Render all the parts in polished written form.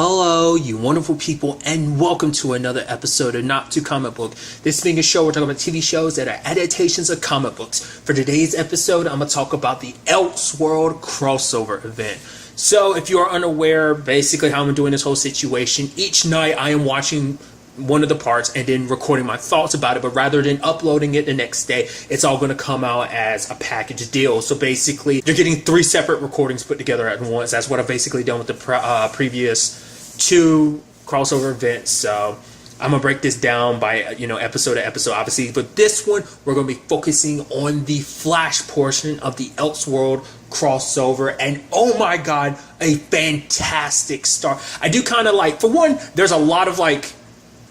Hello, you wonderful people, and welcome to another episode of Not Too Comic Book. This being a show, we're talking about TV shows that are adaptations of comic books. For today's episode, I'm going to talk about the Elseworlds crossover event. So, if you are unaware, basically how I'm doing this whole situation, each night I am watching one of the parts and then recording my thoughts about it, but rather than uploading it the next day, it's all going to come out as a package deal. So basically you're getting 3 separate recordings put together at once. That's what I've basically done with the previous 2 crossover events. So I'm gonna break this down by episode to episode, obviously, but this one we're gonna be focusing on the Flash portion of the Elseworlds crossover, and oh my god, a fantastic start. I do kind of like, for one, there's a lot of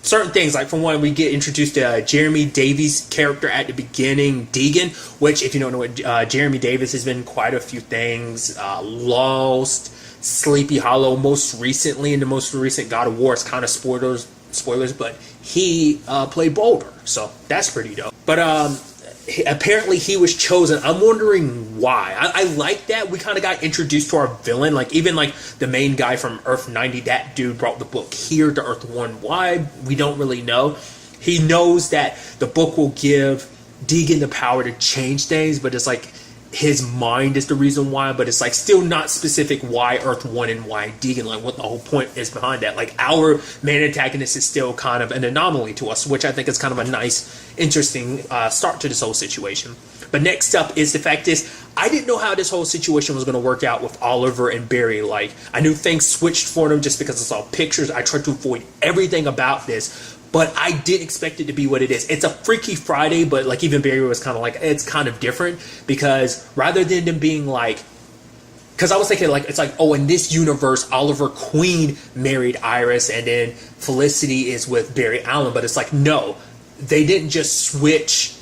certain things, like for one, we get introduced to Jeremy Davies' character at the beginning, Deegan, which, if you don't know what Jeremy Davies has been in quite a few things, Lost, Sleepy Hollow, most recently in the most recent God of War. It's kind of spoilers, but he played Boulder, so that's pretty dope. But apparently he was chosen. I'm wondering why. I like that we kind of got introduced to our villain, even the main guy from Earth 90. That dude brought the book here to Earth 1. Why, we don't really know. He knows that the book will give Deegan the power to change things, but it's his mind is the reason why, but it's still not specific why Earth 1 and why Deegan, what the whole point is behind that. Our main antagonist is still kind of an anomaly to us, which I think is kind of a nice, interesting start to this whole situation. But next up is the fact is, I didn't know how this whole situation was going to work out with Oliver and Barry. I knew things switched for them just because I saw pictures. I tried to avoid everything about this, but I did expect it to be what it is. It's a Freaky Friday, but even Barry was kind of it's kind of different, because rather than them being because I was thinking oh, in this universe, Oliver Queen married Iris and then Felicity is with Barry Allen, but it's no, they didn't just switch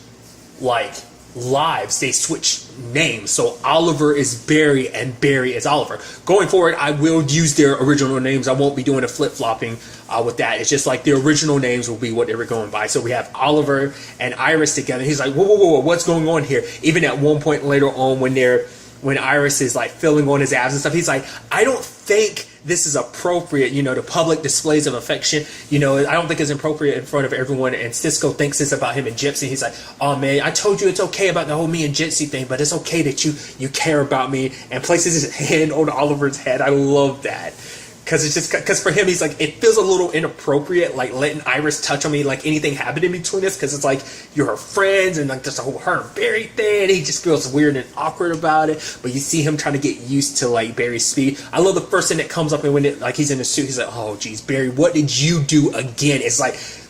lives, they switched names. So Oliver is Barry and Barry is Oliver. Going forward, I will use their original names. I won't be doing a flip-flopping with that. It's just the original names will be what they were going by. So we have Oliver and Iris together. He's like, whoa, what's going on here? Even at one point later on, when Iris is filling on his abs and stuff, he's like, I don't think this is appropriate, the public displays of affection, I don't think it's appropriate in front of everyone. And Cisco thinks it's about him and Gypsy. He's like, oh man, I told you it's okay about the whole me and Gypsy thing, but it's okay that you care about me, and places his hand on Oliver's head. I love that. Because for him, he's it feels a little inappropriate, letting Iris touch on me, anything happened in between us, because it's you're her friends, and just the whole her and Barry thing. He just feels weird and awkward about it. But you see him trying to get used to Barry's speed. I love the first thing that comes up, and when he's in the suit, he's like, oh geez, Barry, what did you do again? It's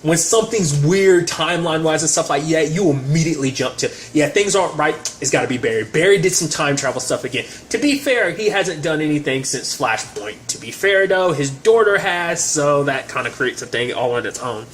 when something's weird timeline-wise and stuff like that, you immediately jump to, yeah, things aren't right, it's got to be Barry. Barry did some time travel stuff again. To be fair, he hasn't done anything since Flashpoint. To be fair, though, his daughter has, so that kind of creates a thing all on its own.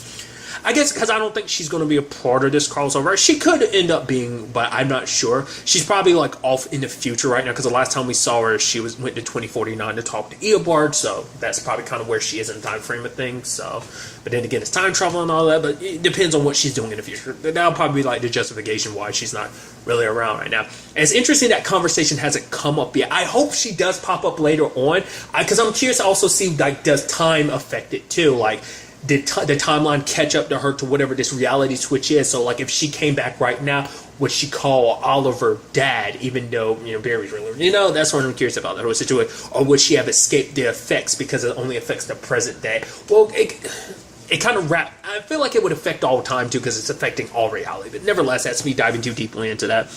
I guess because I don't think she's going to be a part of this crossover. She could end up being, but I'm not sure. She's probably off in the future right now, because the last time we saw her, she went to 2049 to talk to Eobard, so that's probably kind of where she is in the time frame of things. So, but then again, it's time travel and all that, but it depends on what she's doing in the future. That'll probably be the justification why she's not really around right now. And it's interesting that conversation hasn't come up yet. I hope she does pop up later on, because I'm curious to also see does time affect it too? Did the timeline catch up to her to whatever this reality switch is? So if she came back right now, would she call Oliver dad, even though Barry's really, that's what I'm curious about, that whole situation. Or would she have escaped the effects because it only affects the present day? Well, it kind of I feel like it would affect all time too, because it's affecting all reality. But nevertheless, that's me diving too deeply into that.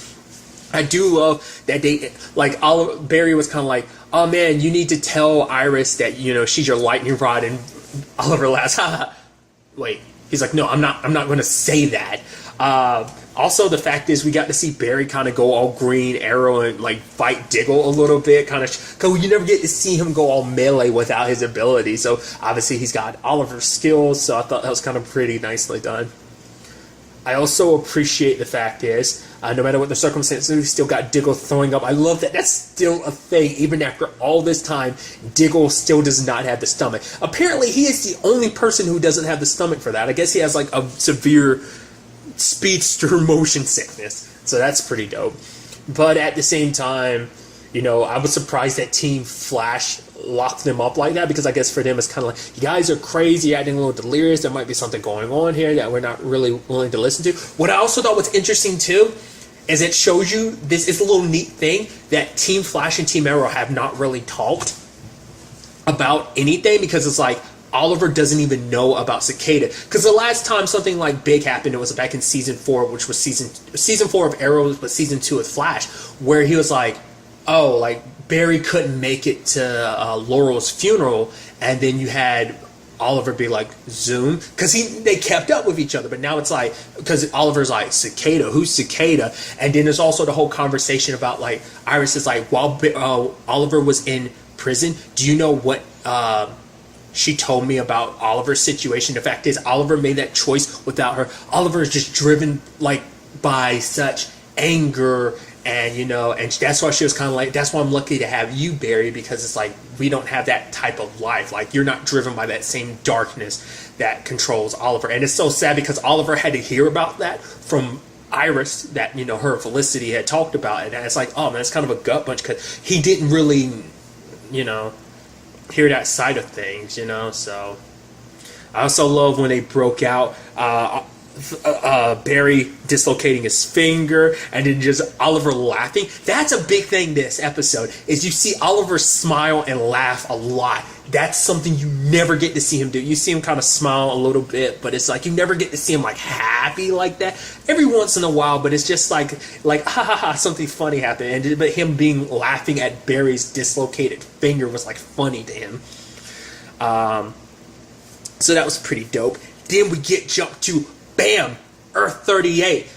I do love that they, Barry was kind of oh man, you need to tell Iris that, she's your lightning rod, and Oliver laughs, haha. Wait, he's like, no, I'm not going to say that. Also, the fact is, we got to see Barry kind of go all Green Arrow and fight Diggle a little bit, because you never get to see him go all melee without his ability. So obviously he's got Oliver's skills, so I thought that was kind of pretty nicely done. I also appreciate the fact is, no matter what the circumstances, we still got Diggle throwing up. I love that that's still a thing. Even after all this time, Diggle still does not have the stomach. Apparently, he is the only person who doesn't have the stomach for that. I guess he has a severe speedster motion sickness. So that's pretty dope. But at the same time, I was surprised that Team Flash lock them up like that, because I guess for them it's kind of like, you guys are crazy, acting a little delirious, there might be something going on here that we're not really willing to listen to. What I also thought was interesting too is it shows you, this is a little neat thing, that Team Flash and Team Arrow have not really talked about anything, because it's like Oliver doesn't even know about Cicada. Because the last time something like big happened, it was back in season 4, which was season 4 of Arrow, but season 2 of Flash, where he was like, oh, like Barry couldn't make it to Laurel's funeral, and then you had Oliver be like, Zoom, because they kept up with each other. But now it's like, because Oliver's like, Cicada, who's Cicada? And then there's also the whole conversation about like, Iris is like, while Oliver was in prison, do you know what she told me about Oliver's situation? The fact is, Oliver made that choice without her. Oliver is just driven like by such anger, and you know, and that's why she was kind of like, that's why I'm lucky to have you, Barry, because it's like, we don't have that type of life. Like, you're not driven by that same darkness that controls Oliver. And it's so sad because Oliver had to hear about that from Iris, that, you know, her Felicity had talked about it. And it's like, oh man, it's kind of a gut punch, because he didn't really, you know, hear that side of things, you know. So I also love when they broke out Barry dislocating his finger, and then just Oliver laughing. That's a big thing this episode, is you see Oliver smile and laugh a lot. That's something you never get to see him do. You see him kind of smile a little bit, but it's like you never get to see him like happy like that. Every once in a while, but it's just like ha ha ha, something funny happened. And but him being laughing at Barry's dislocated finger was like funny to him. So that was pretty dope. Then we get jumped to bam, Earth 38.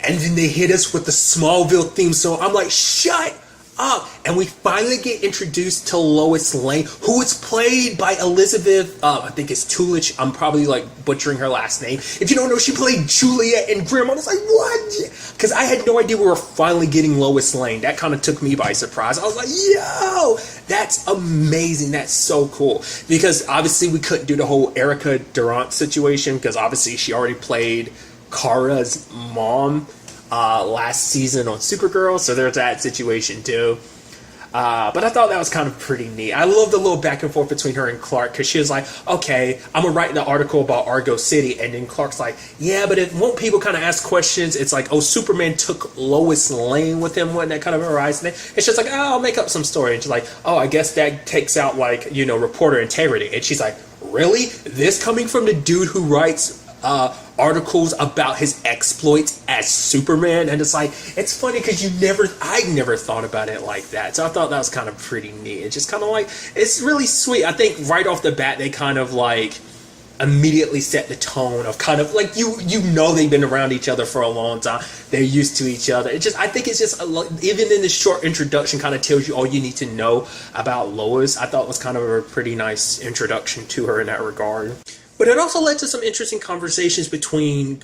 And then they hit us with the Smallville theme song. I'm like, shut up. And we finally get introduced to Lois Lane, who is played by Elizabeth, I think it's Tulich. I'm probably like butchering her last name. If you don't know, she played Juliet in Grimm. I was like, what? Because I had no idea we were finally getting Lois Lane. That kind of took me by surprise. I was like, yo, that's amazing. That's so cool. Because obviously we couldn't do the whole Erica Durant situation, because obviously she already played Kara's mom last season on Supergirl, so there's that situation too. But I thought that was kind of pretty neat. I love the little back and forth between her and Clark, because she was like, okay, I'm gonna write the article about Argo City, and then Clark's like, yeah, but won't people kind of ask questions? It's like, oh, Superman took Lois Lane with him, wasn't that kind of a rise thing? It's just like, oh, I'll make up some story. And she's like, oh, I guess that takes out, like, you know, reporter integrity. And she's like, really? This coming from the dude who writes articles about his exploits as Superman? And it's like, it's funny because I never thought about it like that. So I thought that was kind of pretty neat. It's just kind of like, it's really sweet. I think right off the bat they kind of like immediately set the tone of kind of like, you know, they've been around each other for a long time, they're used to each other. It just, I think it's just even in this short introduction kind of tells you all you need to know about Lois. I thought it was kind of a pretty nice introduction to her in that regard. But it also led to some interesting conversations between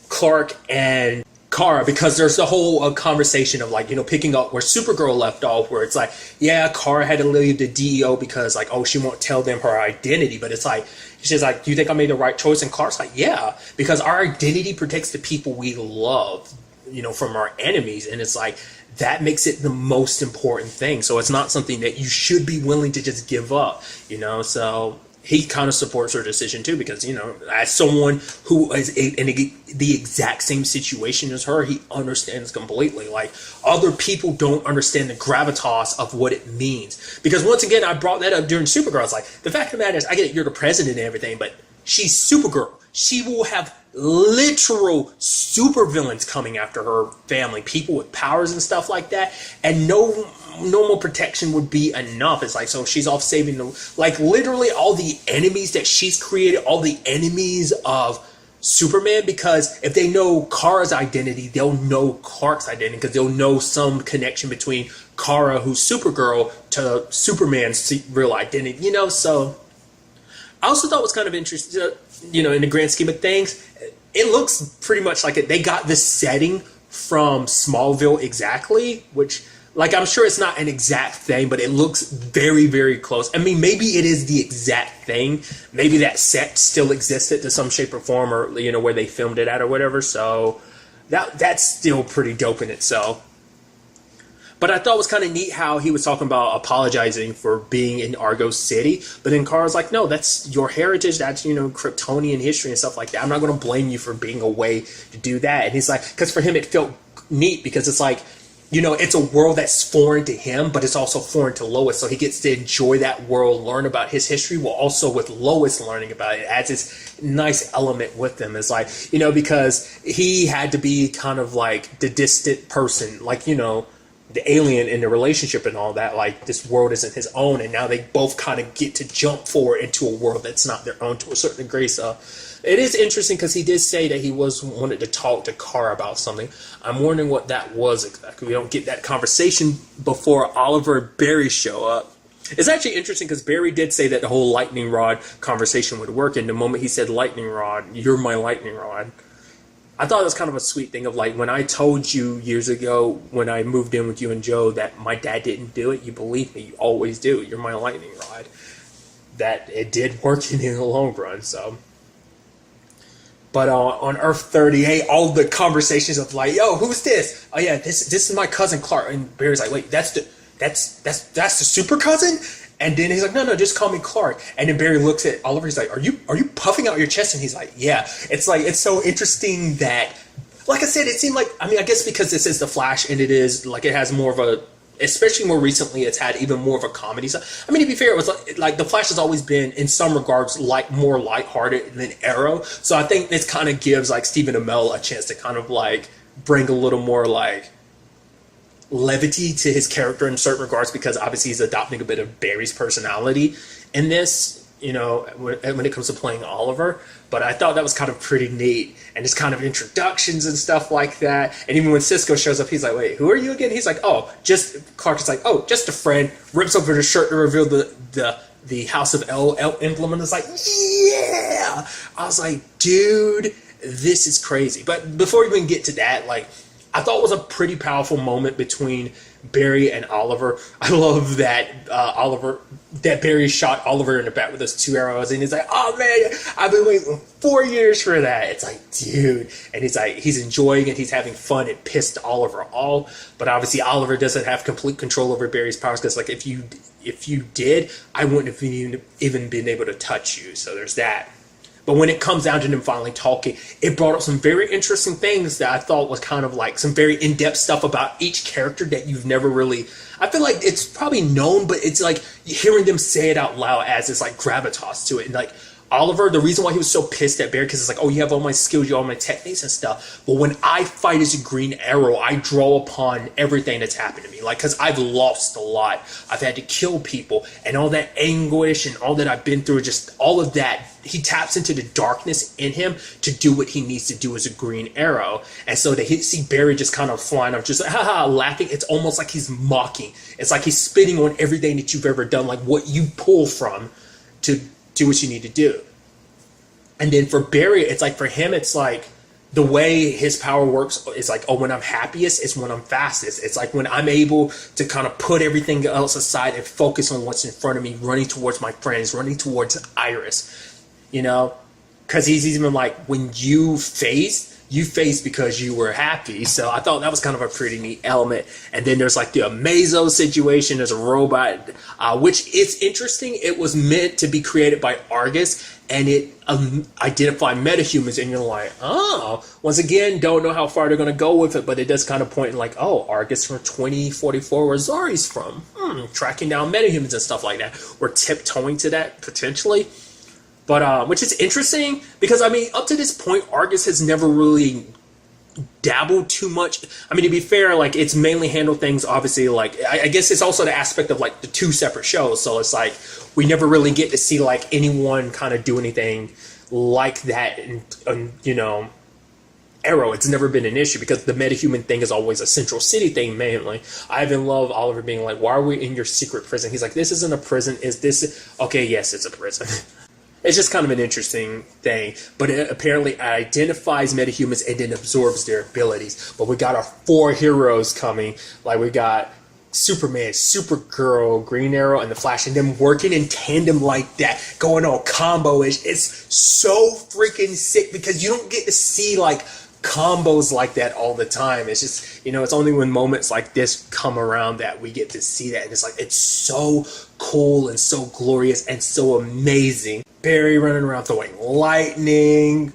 Clark and Kara, because there's the whole conversation of like, you know, picking up where Supergirl left off, where it's like, yeah, Kara had to leave the DEO because like, oh, she won't tell them her identity. But it's like, she's like, do you think I made the right choice? And Clark's like, yeah, because our identity protects the people we love, you know, from our enemies. And it's like, that makes it the most important thing. So it's not something that you should be willing to just give up, you know. So he kind of supports her decision too, because, you know, as someone who is in the exact same situation as her, he understands completely. Like, other people don't understand the gravitas of what it means. Because once again, I brought that up during Supergirl. It's like, the fact of the matter is, I get it, you're the president and everything, but she's Supergirl. She will have literal supervillains coming after her family, people with powers and stuff like that, and no normal protection would be enough. It's like, so she's off saving them, like literally all the enemies that she's created, all the enemies of Superman, because if they know Kara's identity, they'll know Clark's identity, because they'll know some connection between Kara, who's Supergirl, to Superman's real identity, you know. So I also thought it was kind of interesting, you know, in the grand scheme of things, it looks pretty much like they got this setting from Smallville exactly, which, like, I'm sure it's not an exact thing, but it looks very, very close. I mean, maybe it is the exact thing. Maybe that set still existed to some shape or form, or, you know, where they filmed it at or whatever. So that's still pretty dope in itself. But I thought it was kind of neat how he was talking about apologizing for being in Argo City. But then Kara's like, no, that's your heritage. That's, Kryptonian history and stuff like that. I'm not going to blame you for being away to do that. And he's like, because for him it felt neat because it's like, it's a world that's foreign to him, but it's also foreign to Lois. So he gets to enjoy that world, learn about his history, while also with Lois learning about it. It adds this nice element with them. It's like, because he had to be kind of like the distant person, like, the alien in the relationship and all that. Like, this world isn't his own. And now they both kind of get to jump forward into a world that's not their own to a certain degree. So it is interesting because he did say that he wanted to talk to Kara about something. I'm wondering what that was exactly. We don't get that conversation before Oliver and Barry show up. It's actually interesting because Barry did say that the whole lightning rod conversation would work. And the moment he said lightning rod, you're my lightning rod, I thought it was kind of a sweet thing of like, when I told you years ago when I moved in with you and Joe that my dad didn't do it, you believe me, you always do. You're my lightning rod. That it did work in the long run, so... But on Earth 38, all the conversations of like, yo, who's this? Oh yeah, this is my cousin Clark. And Barry's like, wait, that's the super cousin? And then he's like, no, just call me Clark. And then Barry looks at Oliver. He's like, are you puffing out your chest? And he's like, yeah. It's like, it's so interesting that, like I said, it seemed like, I guess because this is the Flash and it is like, it has more of a, especially more recently, it's had even more of a comedy. So, to be fair, it was like the Flash has always been, in some regards, like more lighthearted than Arrow. So I think this kind of gives like Stephen Amell a chance to kind of like bring a little more like levity to his character in certain regards, because obviously he's adopting a bit of Barry's personality in this, when it comes to playing Oliver. But I thought that was kind of pretty neat, and just kind of introductions and stuff like that. And even when Cisco shows up, he's like, wait, who are you again? He's like, Clark is like, oh, just a friend. Rips over the shirt to reveal the House of L emblem, and it's like, yeah! I was like, dude, this is crazy. But before we even get to that, like, I thought it was a pretty powerful moment between Barry and Oliver. I love that Barry shot Oliver in the back with those 2 arrows, and he's like, oh man, I've been waiting 4 years for that. It's like, dude. And he's like, he's enjoying it, he's having fun. It pissed Oliver off, but obviously Oliver doesn't have complete control over Barry's powers, because like, if you did, I wouldn't have even been able to touch you. So there's that. But when it comes down to them finally talking, it brought up some very interesting things that I thought was kind of like some very in-depth stuff about each character that you've never really... I feel like it's probably known, but it's like hearing them say it out loud as it's like gravitas to it. And like Oliver, the reason why he was so pissed at Barry, because it's like, oh, you have all my skills, you have all my techniques and stuff. But when I fight as a Green Arrow, I draw upon everything that's happened to me. Like, because I've lost a lot. I've had to kill people, and all that anguish and all that I've been through, just all of that. He taps into the darkness in him to do what he needs to do as a Green Arrow. And so to see Barry just kind of flying off, just like, haha, laughing, it's almost like he's mocking. It's like he's spitting on everything that you've ever done, like what you pull from to do what you need to do. And then for Barry, it's like, for him, it's like the way his power works is like, oh, when I'm happiest, it's when I'm fastest. It's like when I'm able to kind of put everything else aside and focus on what's in front of me, running towards my friends, running towards Iris. Because he's even like, when you face because you were happy. So I thought that was kind of a pretty neat element. And then there's like the Amazo situation. There's a robot, which is interesting. It was meant to be created by Argus, and it identified metahumans, and you're like, oh, once again, don't know how far they're going to go with it, but it does kind of point like, oh, Argus from 2044, where Zari's from, tracking down metahumans and stuff like that. We're tiptoeing to that potentially. But, which is interesting, because, up to this point, Argus has never really dabbled too much. To be fair, like, it's mainly handled things, obviously, like, I guess it's also the aspect of, like, the 2 separate shows, so it's like, we never really get to see, like, anyone kind of do anything like that, and Arrow, it's never been an issue, because the metahuman thing is always a Central City thing, mainly. I even love Oliver being like, why are we in your secret prison? He's like, this isn't a prison, okay, yes, it's a prison. It's just kind of an interesting thing, but it apparently identifies metahumans and then absorbs their abilities. But we got our 4 heroes coming, like we got Superman, Supergirl, Green Arrow, and the Flash, and them working in tandem like that, going all combo-ish. It's so freaking sick, because you don't get to see like combos like that all the time. It's just, it's only when moments like this come around that we get to see that. And it's like, it's so cool and so glorious and so amazing. Barry running around throwing lightning.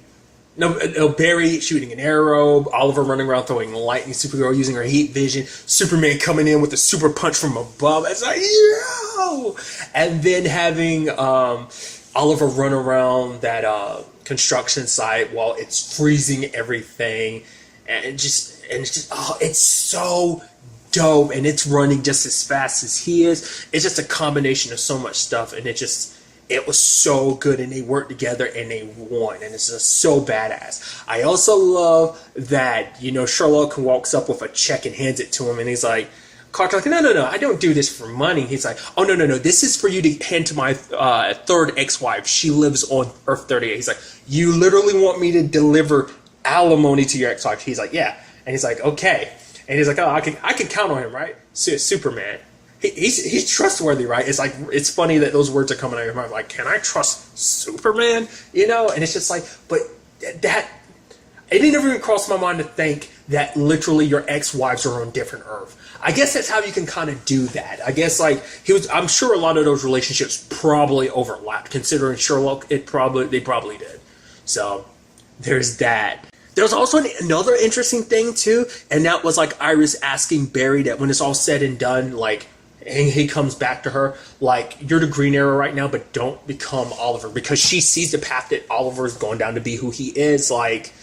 No, Barry shooting an arrow, Oliver running around throwing lightning, Supergirl using her heat vision, Superman coming in with a super punch from above. It's like, yo! And then having Oliver run around that construction site while it's freezing everything, and it's so dope, and it's running just as fast as he is. It's just a combination of so much stuff, and it was so good, and they worked together and they won, and it's just so badass. I also love that, Sherlock walks up with a check and hands it to him, and he's like, Clark's like, no, I don't do this for money. He's like, oh, no, this is for you to hand to my third ex-wife. She lives on Earth 38. He's like, you literally want me to deliver alimony to your ex-wife? He's like, yeah. And he's like, okay. And he's like, oh, I can count on him, right? Superman. He's trustworthy, right? It's like, it's funny that those words are coming out of your mouth. Like, can I trust Superman? And it's just like, but that, it didn't even cross my mind to think that literally your ex-wives are on different Earth. I guess that's how you can kind of do that. I guess like I'm sure a lot of those relationships probably overlapped, considering Sherlock, they probably did. So there's that. There's also another interesting thing too, and that was like Iris asking Barry that when it's all said and done, like, and he comes back to her, like, you're the Green Arrow right now, but don't become Oliver, because she sees the path that Oliver is going down to be who he is. Like,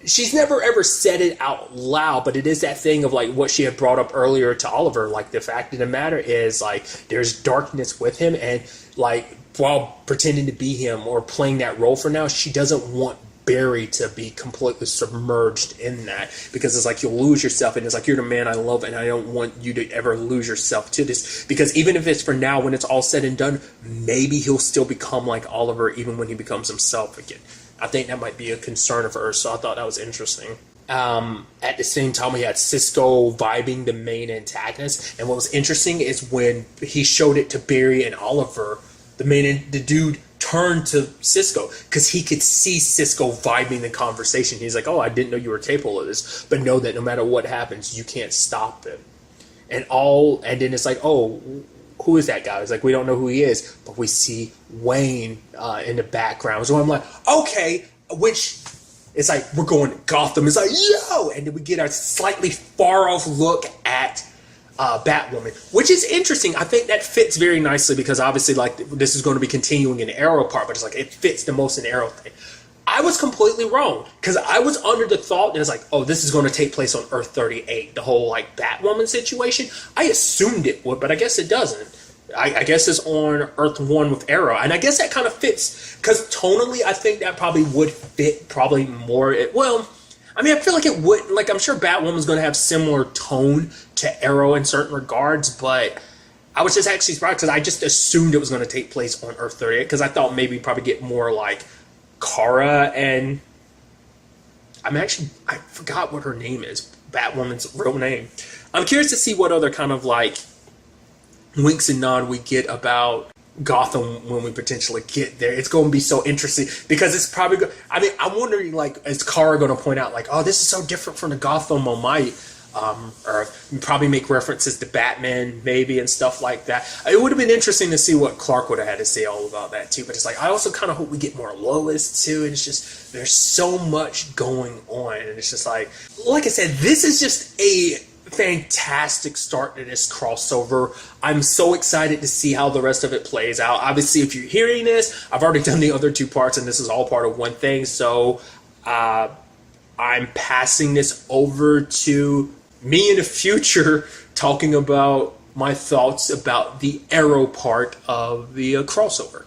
she's never ever said it out loud, but it is that thing of like what she had brought up earlier to Oliver. Like, the fact of the matter is, like, there's darkness with him, and like, while pretending to be him or playing that role for now, she doesn't want Barry to be completely submerged in that, because it's like you'll lose yourself, and it's like, you're the man I love, and I don't want you to ever lose yourself to this, because even if it's for now, when it's all said and done, maybe he'll still become like Oliver even when he becomes himself again. I think that might be a concern of hers, so I thought that was interesting. At the same time, we had Cisco vibing the main antagonist, and what was interesting is when he showed it to Barry and Oliver, the dude turned to Cisco, because he could see Cisco vibing the conversation. He's like, oh, I didn't know you were capable of this, but know that no matter what happens, you can't stop him. And then it's like, oh, who is that guy? It's like, we don't know who he is, but we see Wayne in the background. So I'm like, okay, which it's like, we're going to Gotham. It's like, yo! And then we get a slightly far off look at Batwoman, which is interesting. I think that fits very nicely, because obviously, like, this is going to be continuing in the Arrow part, but it's like, it fits the most in the Arrow thing. I was completely wrong, because I was under the thought, and it's like, oh, this is going to take place on Earth 38, the whole, like, Batwoman situation. I assumed it would, but I guess it doesn't. I guess it's on Earth 1 with Arrow, and I guess that kind of fits, because tonally, I think that probably would fit probably more. I feel like it would, like, I'm sure Batwoman's going to have similar tone to Arrow in certain regards, but I was just actually surprised, because I just assumed it was going to take place on Earth 38, because I thought maybe probably get more like Kara, and I forgot what her name is, Batwoman's real name. I'm curious to see what other kind of like winks and nod we get about Gotham when we potentially get there. It's going to be so interesting, because it's probably I'm wondering, like, is Kara going to point out, like, oh, this is so different from the Gotham on my Earth, and probably make references to Batman maybe and stuff like that. It would have been interesting to see what Clark would have had to say all about that too, but it's like, I also kind of hope we get more Lois too, and it's just, there's so much going on, and it's just like I said, this is just a fantastic start to this crossover. I'm so excited to see how the rest of it plays out. Obviously, if you're hearing this, I've already done the other two parts, and this is all part of one thing, so I'm passing this over to me in the future, talking about my thoughts about the Arrow part of the crossover.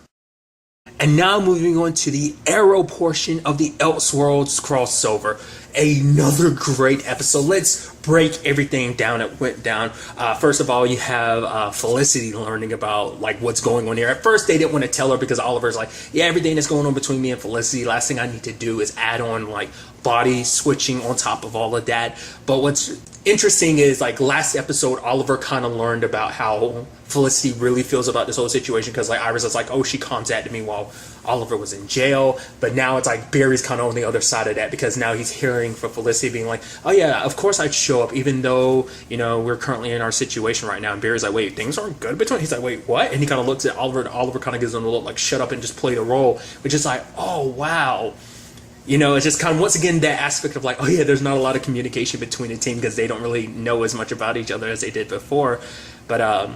And now moving on to the Arrow portion of the Elseworlds crossover. Another great episode. Let's break everything down that went down. First of all, you have Felicity learning about like what's going on here. At first, they didn't want to tell her because Oliver's like, yeah, everything that's going on between me and Felicity, last thing I need to do is add on like body switching on top of all of that. But what's interesting is like last episode, Oliver kind of learned about how Felicity really feels about this whole situation, because like Iris is like, oh, she contacted me while Oliver was in jail. But now it's like Barry's kind of on the other side of that, because now he's hearing from Felicity being like, oh yeah, of course I'd show up even though, you know, we're currently in our situation right now. And Barry's like, wait, things aren't good between. He's like, wait, what? And he kind of looks at Oliver, and Oliver kind of gives him a look like, shut up and just play the role, which is like, oh wow. You know, it's just kind of, once again, that aspect of like, oh yeah, there's not a lot of communication between the team because they don't really know as much about each other as they did before. But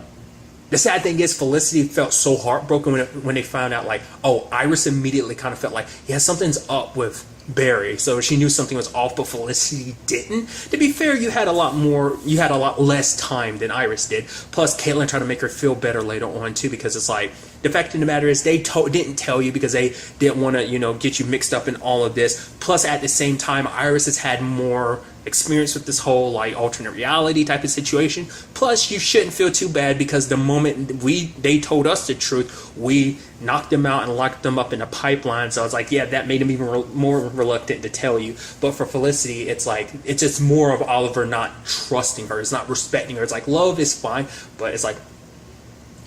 the sad thing is Felicity felt so heartbroken when they found out, like, oh, Iris immediately kind of felt like, yeah, something's up with Barry. So she knew something was off, but Felicity didn't. To be fair, you had a lot less time than Iris did. Plus, Caitlin tried to make her feel better later on too, because it's like, the fact of the matter is they didn't tell you because they didn't want to, you know, get you mixed up in all of this. Plus, at the same time, Iris has had more experience with this whole like alternate reality type of situation. Plus, you shouldn't feel too bad because the moment they told us the truth, we knocked them out and locked them up in a pipeline. So it's like, yeah, that made them even more reluctant to tell you. But for Felicity, it's like, it's just more of Oliver not trusting her. It's not respecting her. It's like, love is fine, but it's like,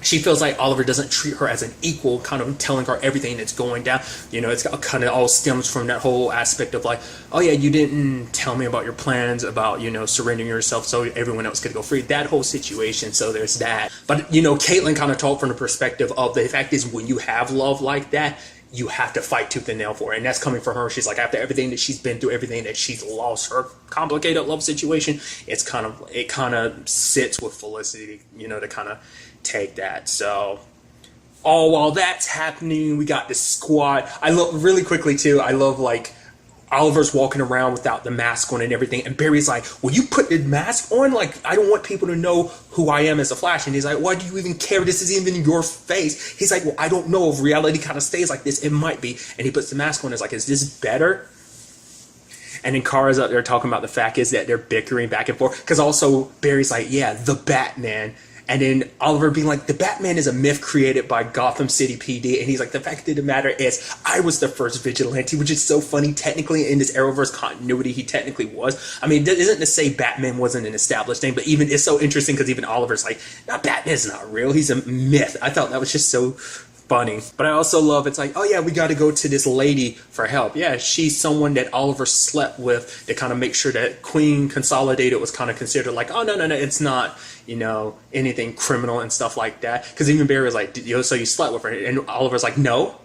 she feels like Oliver doesn't treat her as an equal, kind of telling her everything that's going down. You know, it's kind of all stems from that whole aspect of like, oh yeah, you didn't tell me about your plans about, you know, surrendering yourself so everyone else could go free. That whole situation. So there's that. But, you know, Caitlin kind of talked from the perspective of the fact is when you have love like that, you have to fight tooth and nail for it. And that's coming from her. She's like, after everything that she's been through, everything that she's lost, her complicated love situation, it kind of sits with Felicity, you know, to kind of take that. So all while that's happening, we got this squad. I love, really quickly too, I love like Oliver's walking around without the mask on and everything, and Barry's like, well, you put the mask on? Like, I don't want people to know who I am as a Flash. And he's like, why do you even care? This isn't even your face. He's like, well, I don't know if reality kind of stays like this. It might be. And he puts the mask on. It's like, is this better? And then Kara's up there talking about the fact is that they're bickering back and forth, because also Barry's like, yeah, the Batman. And then Oliver being like, the Batman is a myth created by Gotham City PD. And he's like, the fact of the matter is, I was the first vigilante, which is so funny. Technically, in this Arrowverse continuity, he technically was. I mean, that isn't to say Batman wasn't an established thing, but even it's so interesting because even Oliver's like, no, Batman's not real. He's a myth. I thought that was just so funny. But I also love, it's like, oh yeah, we got to go to this lady for help. Yeah, she's someone that Oliver slept with to kind of make sure that Queen Consolidated was kind of considered like, oh no, it's not, you know, anything criminal and stuff like that. Because even Barry was like, yo, so you slept with her? And Oliver's like, no.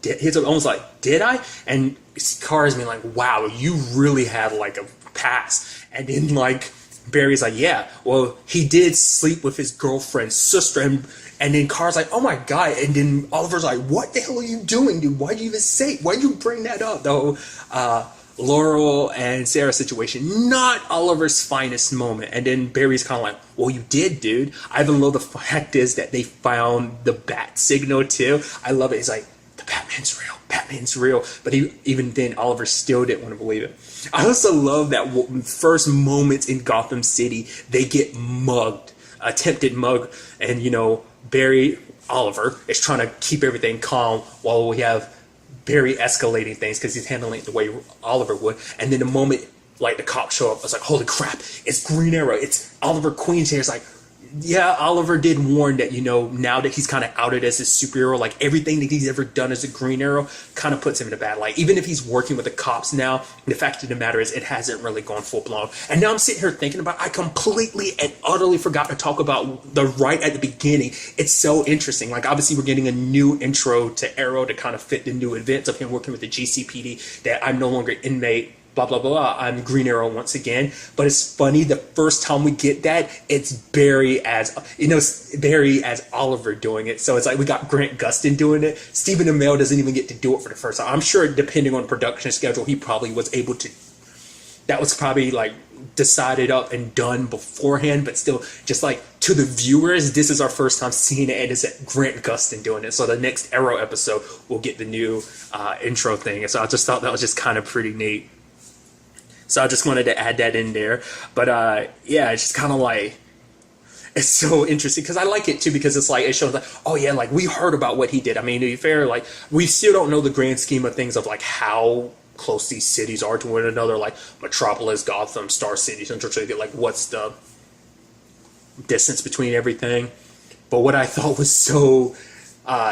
He's almost like, did I? And Kara's being like, wow, you really have like a past. And then like Barry's like, yeah, well, he did sleep with his girlfriend's sister. And then Kara's like, oh my God. And then Oliver's like, what the hell are you doing, dude? Why'd you even say, why'd you bring that up? Though, Laurel and Sarah situation, not Oliver's finest moment. And then Barry's kind of like, well, you did, dude. I even love the fact is that they found the bat signal too. I love it. He's like, the Batman's real. Batman's real. But even then, Oliver still didn't want to believe it. I also love that first moments in Gotham City, they get mugged, attempted mug. And, you know, Oliver is trying to keep everything calm while we have Barry escalating things because he's handling it the way Oliver would. And then the moment like the cops show up, it's like, holy crap, it's Green Arrow, it's Oliver Queen's here. It's like, yeah, Oliver did warn that, you know, now that he's kind of outed as a superhero, like everything that he's ever done as a Green Arrow kind of puts him in a bad light. Even if he's working with the cops now, the fact of the matter is it hasn't really gone full blown. And now I'm sitting here thinking about, I completely and utterly forgot to talk about the right at the beginning. It's so interesting. Like obviously we're getting a new intro to Arrow to kind of fit the new events of him working with the GCPD, that I'm no longer inmate, blah, blah, blah, I'm Green Arrow once again. But it's funny, the first time we get that, it's Barry as, you know, Barry as Oliver doing it. So it's like we got Grant Gustin doing it. Stephen Amell doesn't even get to do it for the first time. I'm sure depending on the production schedule, he probably was able to, that was probably like decided up and done beforehand, but still just like to the viewers, this is our first time seeing it, and it's Grant Gustin doing it. So the next Arrow episode, we'll get the new intro thing. And so I just thought that was just kind of pretty neat. So I just wanted to add that in there. But yeah, it's just kind of like, it's so interesting because I like it too, because it's like, it shows like, oh yeah, like we heard about what he did. I mean, to be fair, like we still don't know the grand scheme of things of like how close these cities are to one another, like Metropolis, Gotham, Star City, Central City, like what's the distance between everything. But what I thought was so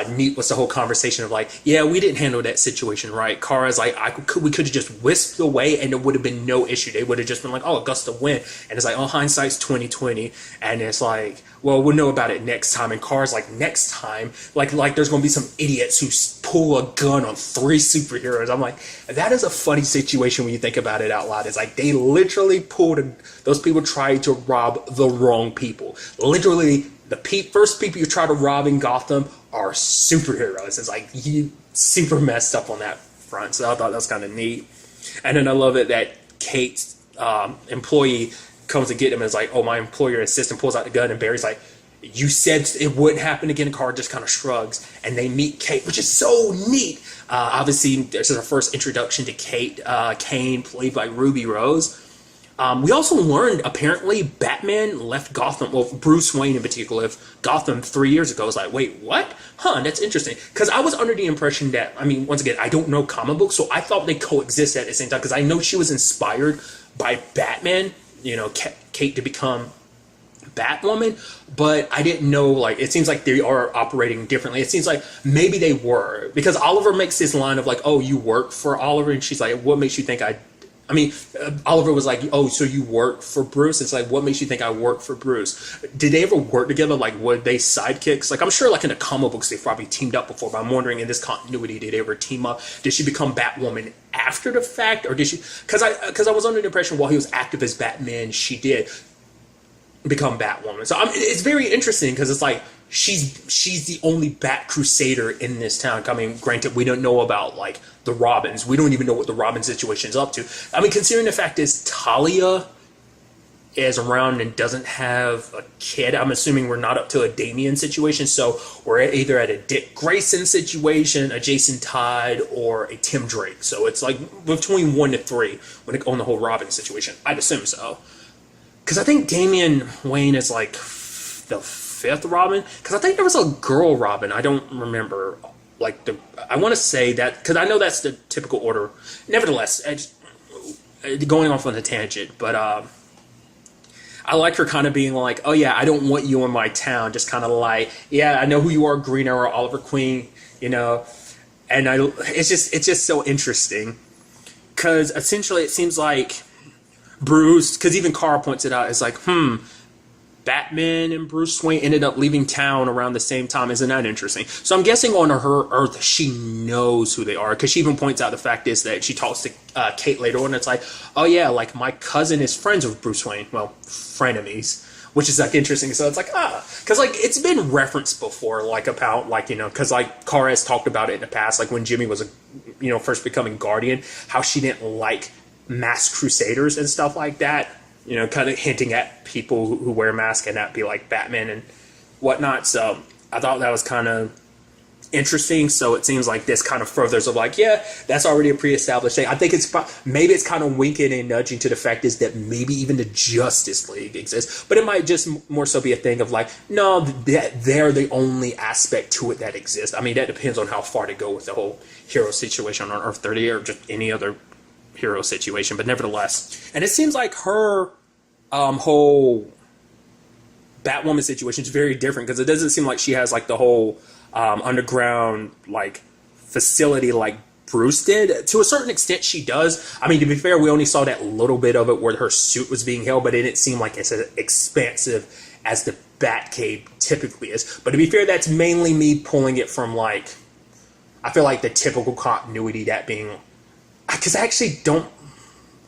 neat was the whole conversation of like, yeah, we didn't handle that situation right. Kara's like, we could have just whisked away and there would have been no issue. They would have just been like, oh, Augusta win. And it's like, oh, hindsight's 2020. And it's like, well, we'll know about it next time. And Kara's like, next time, like there's going to be some idiots who pull a gun on 3 superheroes. I'm like, that is a funny situation when you think about it out loud. It's like they literally those people tried to rob the wrong people. Literally, the first people you try to rob in Gotham are superheroes. It's like you super messed up on that front. So I thought that was kind of neat. And then I love it that Kate's employee comes to get him and is like, oh, my employer assistant pulls out the gun, and Barry's like, you said it wouldn't happen again. Carr just kind of shrugs, and they meet Kate, which is so neat. Obviously, this is our first introduction to Kate Kane, played by Ruby Rose. We also learned, apparently, Batman left Gotham, well, Bruce Wayne in particular, left Gotham 3 years ago. I was like, wait, what? Huh, that's interesting. Because I was under the impression that, I mean, once again, I don't know comic books, so I thought they coexist at the same time, because I know she was inspired by Batman, you know, Kate to become Batwoman, but I didn't know, like, it seems like they are operating differently. It seems like maybe they were, because Oliver makes this line of like, oh, you work for Oliver, and she's like, what makes you think Oliver was like, oh, so you work for Bruce? It's like, what makes you think I work for Bruce? Did they ever work together? Like, were they sidekicks? Like, I'm sure, like, in the comic books, they've probably teamed up before, but I'm wondering, in this continuity, did they ever team up? Did she become Batwoman after the fact? Or did she... Because I was under the impression while he was active as Batman, she did become Batwoman. So it's very interesting, because it's like, she's the only Bat Crusader in this town. I mean, granted, we don't know about, like, the Robins. We don't even know what the Robin situation is up to. I mean, considering the fact is Talia is around and doesn't have a kid, I'm assuming we're not up to a Damian situation. So we're either at a Dick Grayson situation, a Jason Todd, or a Tim Drake. So it's like between 1 to 3 on the whole Robin situation. I'd assume so. Because I think Damian Wayne is like the 5th Robin. Because I think there was a girl Robin. I don't remember. Like, I want to say that, because I know that's the typical order. Nevertheless, going off on a tangent, but I like her kind of being like, oh yeah, I don't want you in my town. Just kind of like, yeah, I know who you are, Green Arrow, Oliver Queen, you know. And it's just so interesting, because essentially it seems like Bruce, because even Carl points it out, it's like, Batman and Bruce Wayne ended up leaving town around the same time. Isn't that interesting? So I'm guessing on her Earth, she knows who they are, because she even points out the fact is that she talks to Kate later on. And it's like, oh yeah, like my cousin is friends with Bruce Wayne. Well, frenemies, which is like interesting. So it's like, because like it's been referenced before, like about like, you know, because like Kara has talked about it in the past, like when Jimmy was, first becoming Guardian, how she didn't like masked crusaders and stuff like that. You know, kind of hinting at people who wear masks and not be like Batman and whatnot. So I thought that was kind of interesting. So it seems like this kind of furthers of like, yeah, that's already a pre-established thing. I think maybe it's kind of winking and nudging to the fact is that maybe even the Justice League exists. But it might just more so be a thing of like, no, they're the only aspect to it that exists. I mean, that depends on how far to go with the whole hero situation on Earth 30 or just any other hero situation, but nevertheless. And it seems like her whole Batwoman situation is very different, because it doesn't seem like she has like the whole underground like facility like Bruce did. To a certain extent she does. I mean, to be fair, we only saw that little bit of it where her suit was being held, but it didn't seem like it's as expansive as the Batcave typically is. But to be fair, that's mainly me pulling it from like, I feel like the typical continuity, that being, because I actually don't,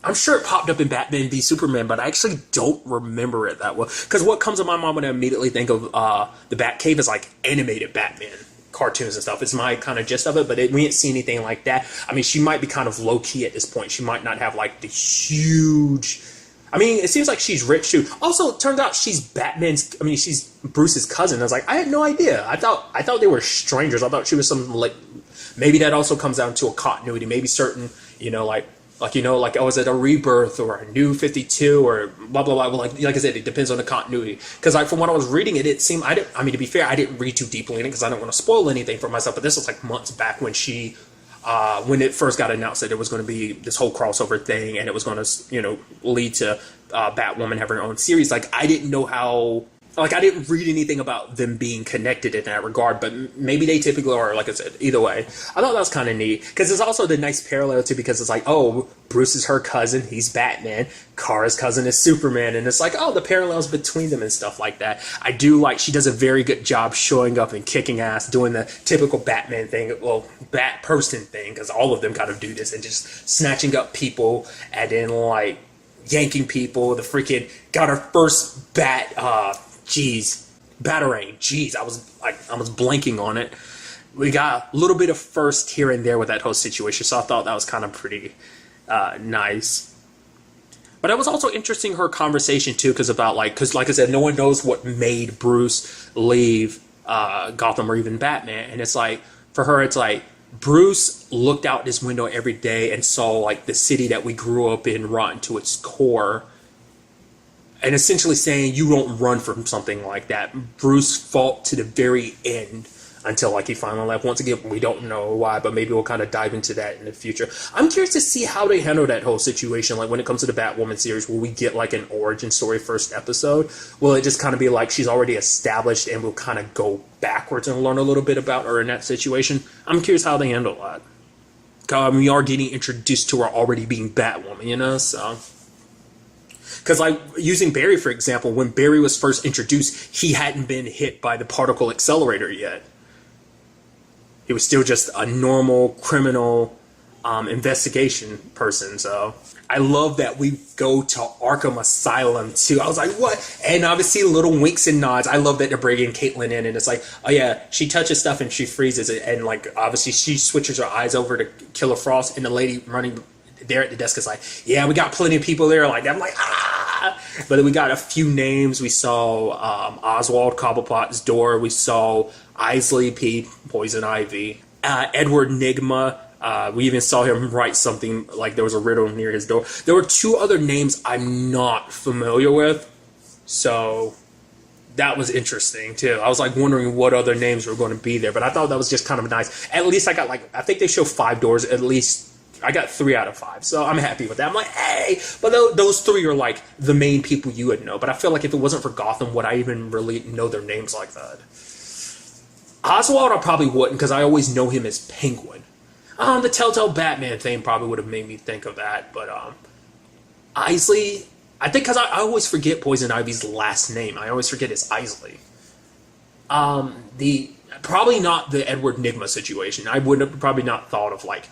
I'm sure it popped up in Batman v Superman, but I actually don't remember it that well. Because what comes to my mind when I immediately think of the Batcave is like animated Batman cartoons and stuff. It's my kind of gist of it, but we didn't see anything like that. I mean, she might be kind of low-key at this point. She might not have like the huge... I mean, it seems like she's rich too. Also, it turns out she's she's Bruce's cousin. I was like, I had no idea. I thought they were strangers. I thought she was something like... Maybe that also comes down to a continuity. Maybe certain, like Like, you know, like, oh, is it a rebirth or a new 52 or blah, blah, blah. Well, like I said, it depends on the continuity. Because from when I was reading it, it seemed, I mean, to be fair, I didn't read too deeply in it because I don't want to spoil anything for myself. But this was like months back when when it first got announced that it was going to be this whole crossover thing and it was going to, you know, lead to Batwoman having her own series. Like, I didn't know how... Like, I didn't read anything about them being connected in that regard, but maybe they typically are, like I said. Either way, I thought that was kind of neat, because it's also the nice parallel, too, because it's like, oh, Bruce is her cousin, he's Batman, Kara's cousin is Superman, and it's like, oh, the parallels between them and stuff like that. I do like, she does a very good job showing up and kicking ass, doing the typical Batman thing, well, Bat person thing, because all of them kind of do this, and just snatching up people, and then, like, yanking people, the freaking, got her first Batarang. Jeez, I was blanking on it. We got a little bit of first here and there with that whole situation, so I thought that was kind of pretty nice. But it was also interesting, her conversation too, because like I said, no one knows what made Bruce leave Gotham or even Batman, and it's like, for her, it's like, Bruce looked out his window every day and saw like the city that we grew up in rotten to its core. And essentially saying, you don't run from something like that. Bruce fought to the very end until, like, he finally left. Once again, we don't know why, but maybe we'll kind of dive into that in the future. I'm curious to see how they handle that whole situation. Like, when it comes to the Batwoman series, will we get, like, an origin story first episode? Will it just kind of be like she's already established and we'll kind of go backwards and learn a little bit about her in that situation? I'm curious how they handle that. We are getting introduced to her already being Batwoman, you know, so... Because, like, using Barry, for example, when Barry was first introduced, he hadn't been hit by the particle accelerator yet. He was still just a normal criminal investigation person, so... I love that we go to Arkham Asylum, too. I was like, what? And obviously, little winks and nods. I love that they're bringing Caitlin in, and it's like, oh yeah, she touches stuff and she freezes it, and, like, obviously, she switches her eyes over to Killer Frost, and the lady running... there at the desk is like, yeah, we got plenty of people there like that. I'm like, ah! But then we got a few names. We saw Oswald Cobblepot's door. We saw Isley P. Poison Ivy. Edward Nigma. We even saw him write something like there was a riddle near his door. There were two other names I'm not familiar with. So that was interesting, too. I was, like, wondering what other names were going to be there. But I thought that was just kind of nice. At least I got, like, I think they show 5 doors at least. I got 3 out of 5, so I'm happy with that. I'm like, hey! But those 3 are, like, the main people you would know. But I feel like if it wasn't for Gotham, would I even really know their names like that? Oswald, I probably wouldn't, because I always know him as Penguin. The Telltale Batman thing probably would have made me think of that. But, Isley, I think because I always forget Poison Ivy's last name. I always forget it's Isley. Probably not the Edward Nigma situation. I would have probably not thought of, like,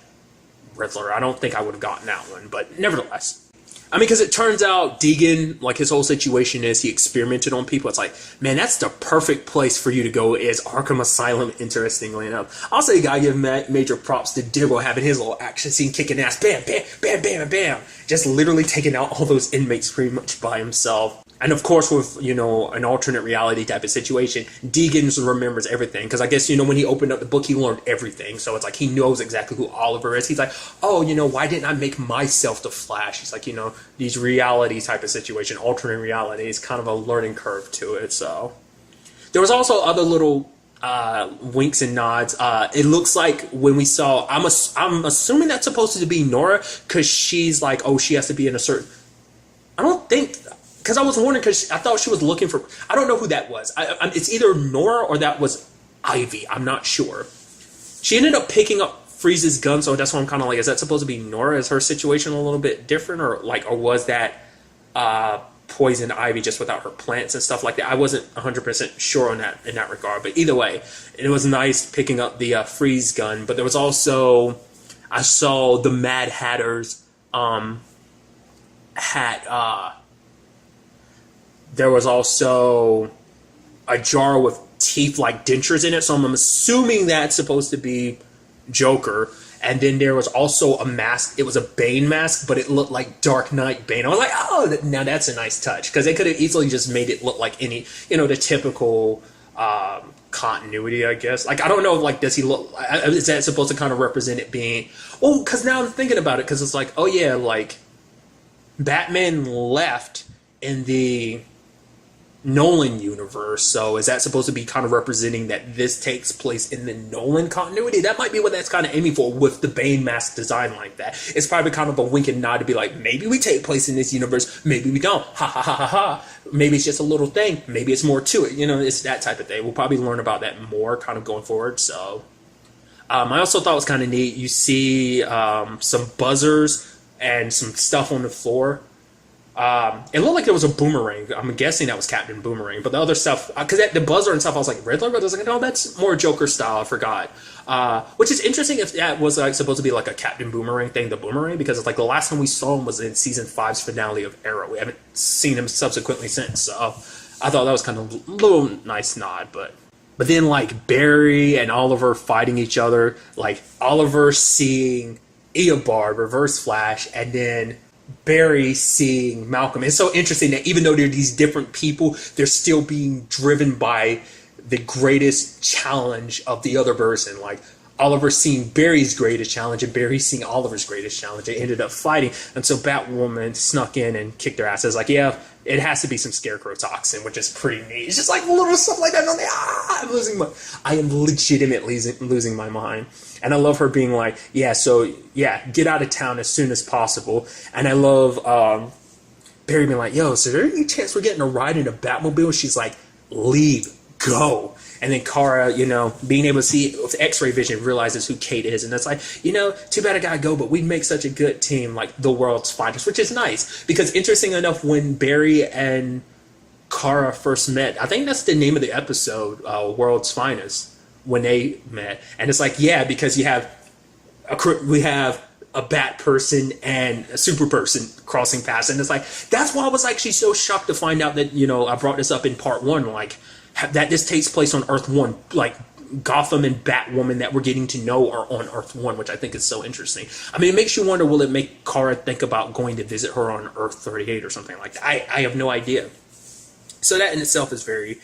Riddler. I don't think I would have gotten that one, but nevertheless. I mean, because it turns out Deegan, like, his whole situation is he experimented on people. It's like, man, that's the perfect place for you to go is Arkham Asylum, interestingly enough. Also, you gotta give major props to Diggle having his little action scene kicking ass. Bam, bam, bam, bam, bam. Just literally taking out all those inmates pretty much by himself. And of course, with, you know, an alternate reality type of situation, Deegan remembers everything. Because I guess, you know, when he opened up the book, he learned everything. So it's like he knows exactly who Oliver is. He's like, oh, you know, why didn't I make myself the Flash? He's like, you know, these reality type of situation, alternate reality is kind of a learning curve to it. So there was also other little winks and nods. It looks like when we saw, I'm assuming that's supposed to be Nora, because she's like, oh, she has to be in a certain... I don't think... Because I was wondering, because I thought she was looking for... I don't know who that was. It's either Nora or that was Ivy. I'm not sure. She ended up picking up Freeze's gun, so that's why I'm kind of like, is that supposed to be Nora? Is her situation a little bit different? Or was that Poison Ivy just without her plants and stuff like that? I wasn't 100% sure on that in that regard. But either way, it was nice picking up the Freeze gun. But there was also... I saw the Mad Hatter's hat... There was also a jar with teeth-like dentures in it, so I'm assuming that's supposed to be Joker. And then there was also a mask. It was a Bane mask, but it looked like Dark Knight Bane. I was like, oh, now that's a nice touch. Because they could have easily just made it look like any, you know, the typical continuity, I guess. Like, I don't know, like, does he look, is that supposed to kind of represent it being, well, because now I'm thinking about it, because it's like, oh yeah, like, Batman left in the Nolan universe, so is that supposed to be kind of representing that this takes place in the Nolan continuity? That might be what that's kind of aiming for with the Bane mask design like that. It's probably kind of a wink and nod to be like, maybe we take place in this universe, maybe we don't. Ha ha ha ha ha. Maybe it's just a little thing, maybe it's more to it. You know, it's that type of thing. We'll probably learn about that more kind of going forward. So I also thought it was kind of neat. You see some buzzers and some stuff on the floor. It looked like there was a boomerang. I'm guessing that was Captain Boomerang, but the other stuff, because the buzzer and stuff, I was like, Riddler? But I was like, no, that's more Joker style. I forgot. Which is interesting if that was like supposed to be like a Captain Boomerang thing, the Boomerang, because it's like the last time we saw him was in season 5's finale of Arrow. We haven't seen him subsequently since, so I thought that was kind of a little nice nod, but then like Barry and Oliver fighting each other, like Oliver seeing Eobard Reverse Flash, and then Barry seeing Malcolm. It's so interesting that even though they're these different people, they're still being driven by the greatest challenge of the other person. Like Oliver seeing Barry's greatest challenge and Barry seeing Oliver's greatest challenge. They ended up fighting until Batwoman snuck in and kicked their ass. It's like, yeah, it has to be some Scarecrow toxin, which is pretty neat. It's just like little stuff like that. I am legitimately losing my mind. And I love her being like, yeah, so, yeah, get out of town as soon as possible. And I love Barry being like, yo, so is there any chance we're getting a ride in a Batmobile? She's like, leave, go. And then Kara, you know, being able to see with X-ray vision, realizes who Kate is. And it's like, you know, too bad I gotta go, but we'd make such a good team, like the world's finest, which is nice. Because interesting enough, when Barry and Kara first met, I think that's the name of the episode, World's Finest, when they met. And it's like, yeah, because we have a bat person and a super person crossing paths. And it's like, that's why I was actually so shocked to find out that, you know, I brought this up in part 1, like, that this takes place on Earth 1, like Gotham and Batwoman that we're getting to know are on Earth 1, which I think is so interesting. I mean, it makes you wonder, will it make Kara think about going to visit her on Earth 38 or something like that? I have no idea. So that in itself is very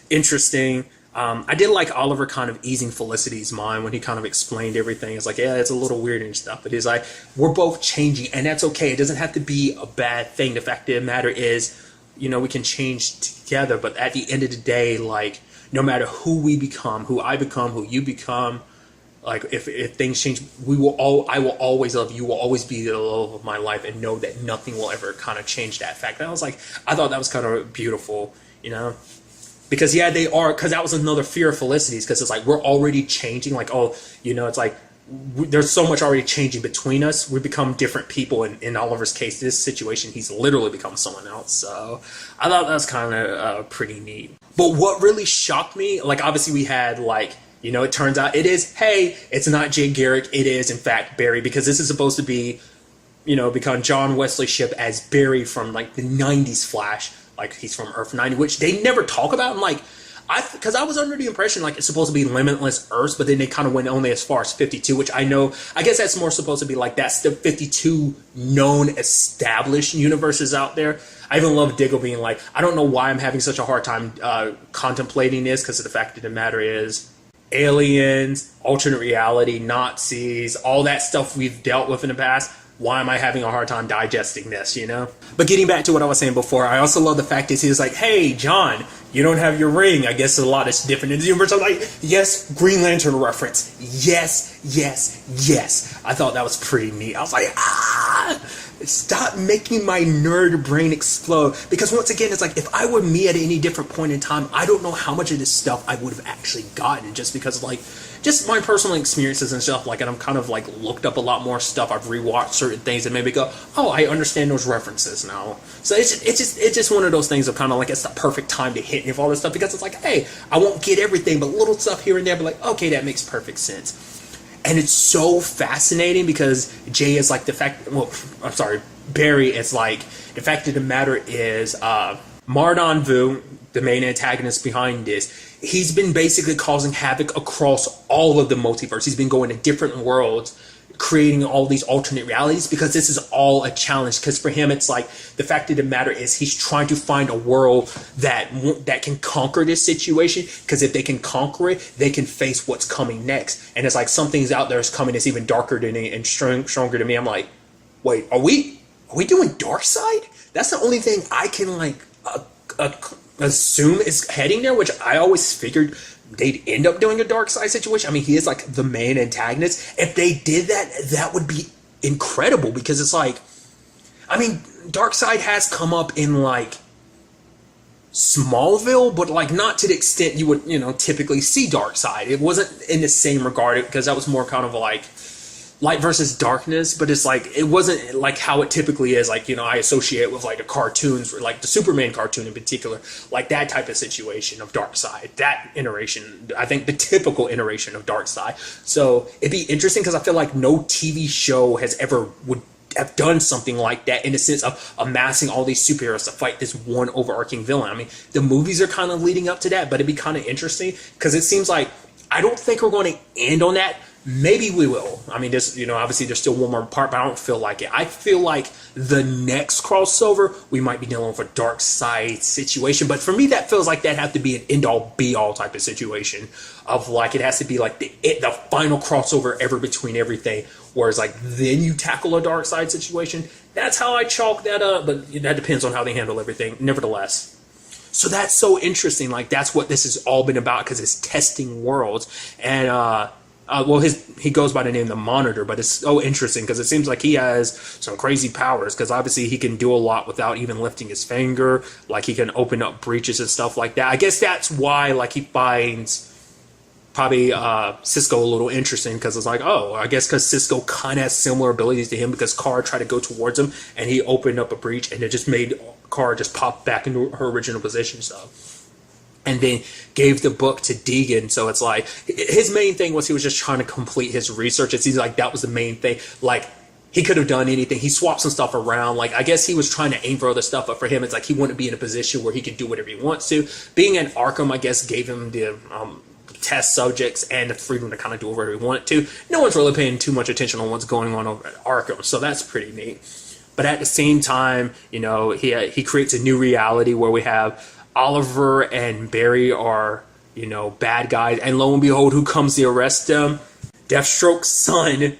interesting. I did like Oliver kind of easing Felicity's mind when he kind of explained everything. It's like, yeah, it's a little weird and stuff, but he's like, we're both changing, and that's okay. It doesn't have to be a bad thing. The fact of the matter is, you know, we can change together, but at the end of the day, like, no matter who we become, who I become, who you become, like, if things change, I will always love you. You will always be the love of my life, and know that nothing will ever kind of change that fact. And I was like, I thought that was kind of beautiful, you know? Because, yeah, they are, because that was another fear of Felicity's, because it's like, we're already changing, like, oh, you know, it's like, there's so much already changing between us. We become different people. In Oliver's case, this situation, he's literally become someone else. So I thought that was kind of pretty neat. But what really shocked me, like, obviously we had, like, you know, it turns out it's not Jay Garrick. It is, in fact, Barry, because this is supposed to be, you know, become John Wesley Shipp as Barry from, like, the 90s Flash. Like, he's from Earth 90, which they never talk about. I'm like, because I was under the impression, like, it's supposed to be limitless Earths, but then they kind of went only as far as 52, which I guess that's more supposed to be like, that's the 52 known established universes out there. I even love Diggle being like, I don't know why I'm having such a hard time contemplating this, because of the fact of the matter is, aliens, alternate reality, Nazis, all that stuff we've dealt with in the past. Why am I having a hard time digesting this, you know? But getting back to what I was saying before, I also love the fact that he was like, hey, John, you don't have your ring. I guess a lot is different in the universe. I'm like, yes, Green Lantern reference. Yes, yes, yes. I thought that was pretty neat. I was like, stop making my nerd brain explode. Because once again, it's like, if I were me at any different point in time, I don't know how much of this stuff I would have actually gotten, just because of, like, just my personal experiences and stuff, like, and I'm kind of, like, looked up a lot more stuff. I've rewatched certain things and maybe go, oh, I understand those references now. So it's just one of those things of kind of like, it's the perfect time to hit me with all this stuff, because it's like, hey, I won't get everything, but little stuff here and there, but like, okay, that makes perfect sense. And it's so fascinating because Jay is like Barry is like, the fact of the matter is, Mardon Vu, the main antagonist behind this, he's been basically causing havoc across all of the multiverse. He's been going to different worlds, creating all these alternate realities, because this is all a challenge. Because for him, it's like the fact of the matter is he's trying to find a world that can conquer this situation, because if they can conquer it, they can face what's coming next. And it's like something's out there is coming that's even darker than me and stronger than me. I'm like, wait, are we doing Darkseid? That's the only thing I can like assume is heading there, which I always figured they'd end up doing a Darkseid situation. I mean, he is like the main antagonist. If they did that, that would be incredible, because it's like, I mean, Darkseid has come up in like Smallville, but like not to the extent you would, typically see Darkseid. It wasn't in the same regard, because that was more kind of like light versus darkness, but it's like, it wasn't like how it typically is. Like, I associate with like the cartoons, or like the Superman cartoon in particular, like that type of situation of Darkseid, that iteration, I think the typical iteration of Darkseid. So it'd be interesting, because I feel like no TV show has ever would have done something like that, in the sense of amassing all these superheroes to fight this one overarching villain. I mean, the movies are kind of leading up to that, but it'd be kind of interesting, because it seems like, I don't think we're going to end on that. Maybe we will. I mean, there's, obviously there's still one more part, but I don't feel like it. I feel like the next crossover, we might be dealing with a Darkseid situation. But for me, that feels like that have to be an end-all, be-all type of situation. Of like, it has to be like the final crossover ever between everything. Whereas like, then you tackle a Darkseid situation. That's how I chalk that up. But that depends on how they handle everything, nevertheless. So that's so interesting. Like, that's what this has all been about, because it's testing worlds. And, well, he goes by the name The Monitor, but it's so interesting, because it seems like he has some crazy powers, because obviously he can do a lot without even lifting his finger. Like, he can open up breaches and stuff like that. I guess that's why, like, he finds probably Cisco a little interesting, because it's like, oh, I guess because Cisco kind of has similar abilities to him, because Kara tried to go towards him, and he opened up a breach, and it just made Kara just pop back into her original position, so... And then gave the book to Deegan. So it's like, his main thing was he was just trying to complete his research. It seems like that was the main thing. Like, he could have done anything. He swapped some stuff around. Like, I guess he was trying to aim for other stuff, but for him, it's like he wanted to be in a position where he could do whatever he wants to. Being in Arkham, I guess, gave him the test subjects and the freedom to kind of do whatever he wanted to. No one's really paying too much attention on what's going on over at Arkham, so that's pretty neat. But at the same time, he creates a new reality where we have Oliver and Barry are, bad guys. And lo and behold, who comes to arrest them? Deathstroke's son,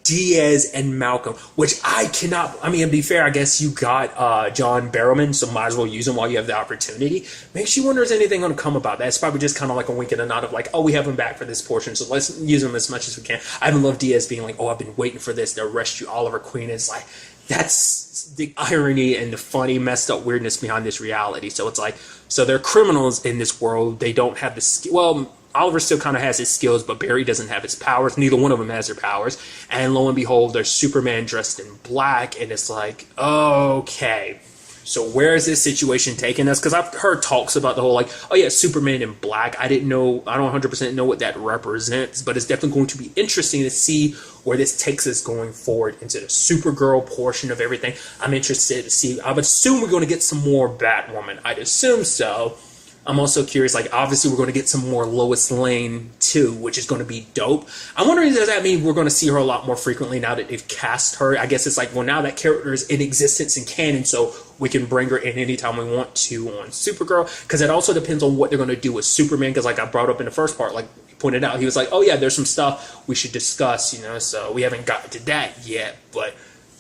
Diaz, and Malcolm. Which I cannot... I mean, to be fair, I guess you got John Barrowman, so might as well use him while you have the opportunity. Makes you wonder, is anything going to come about that? It's probably just kind of like a wink and a nod of like, oh, we have him back for this portion, so let's use him as much as we can. I haven't loved Diaz being like, oh, I've been waiting for this to arrest you, Oliver Queen. It's like... That's the irony and the funny, messed up weirdness behind this reality. So it's like, so they're criminals in this world. They don't have the skill. Well, Oliver still kind of has his skills, but Barry doesn't have his powers. Neither one of them has their powers. And lo and behold, there's Superman dressed in black. And it's like, okay, so where is this situation taking us? Because I've heard talks about the whole like, oh yeah, Superman in black. I don't 100% know what that represents, but it's definitely going to be interesting to see where this takes us going forward into the Supergirl portion of everything. I'm interested to see. I would assume we're going to get some more Batwoman. I'd assume so. I'm also curious, like, obviously we're going to get some more Lois Lane too, which is going to be dope. I'm wondering, does that mean we're going to see her a lot more frequently now that they've cast her? I guess it's like, well, now that character is in existence in canon, so we can bring her in anytime we want to on Supergirl. Because it also depends on what they're going to do with Superman, because like I brought up in the first part, like you pointed out, he was like, oh yeah, there's some stuff we should discuss, so we haven't gotten to that yet, but...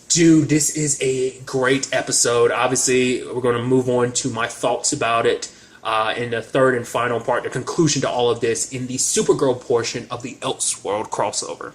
Dude, this is a great episode. Obviously, we're going to move on to my thoughts about it in the third and final part, the conclusion to all of this in the Supergirl portion of the Elseworld crossover.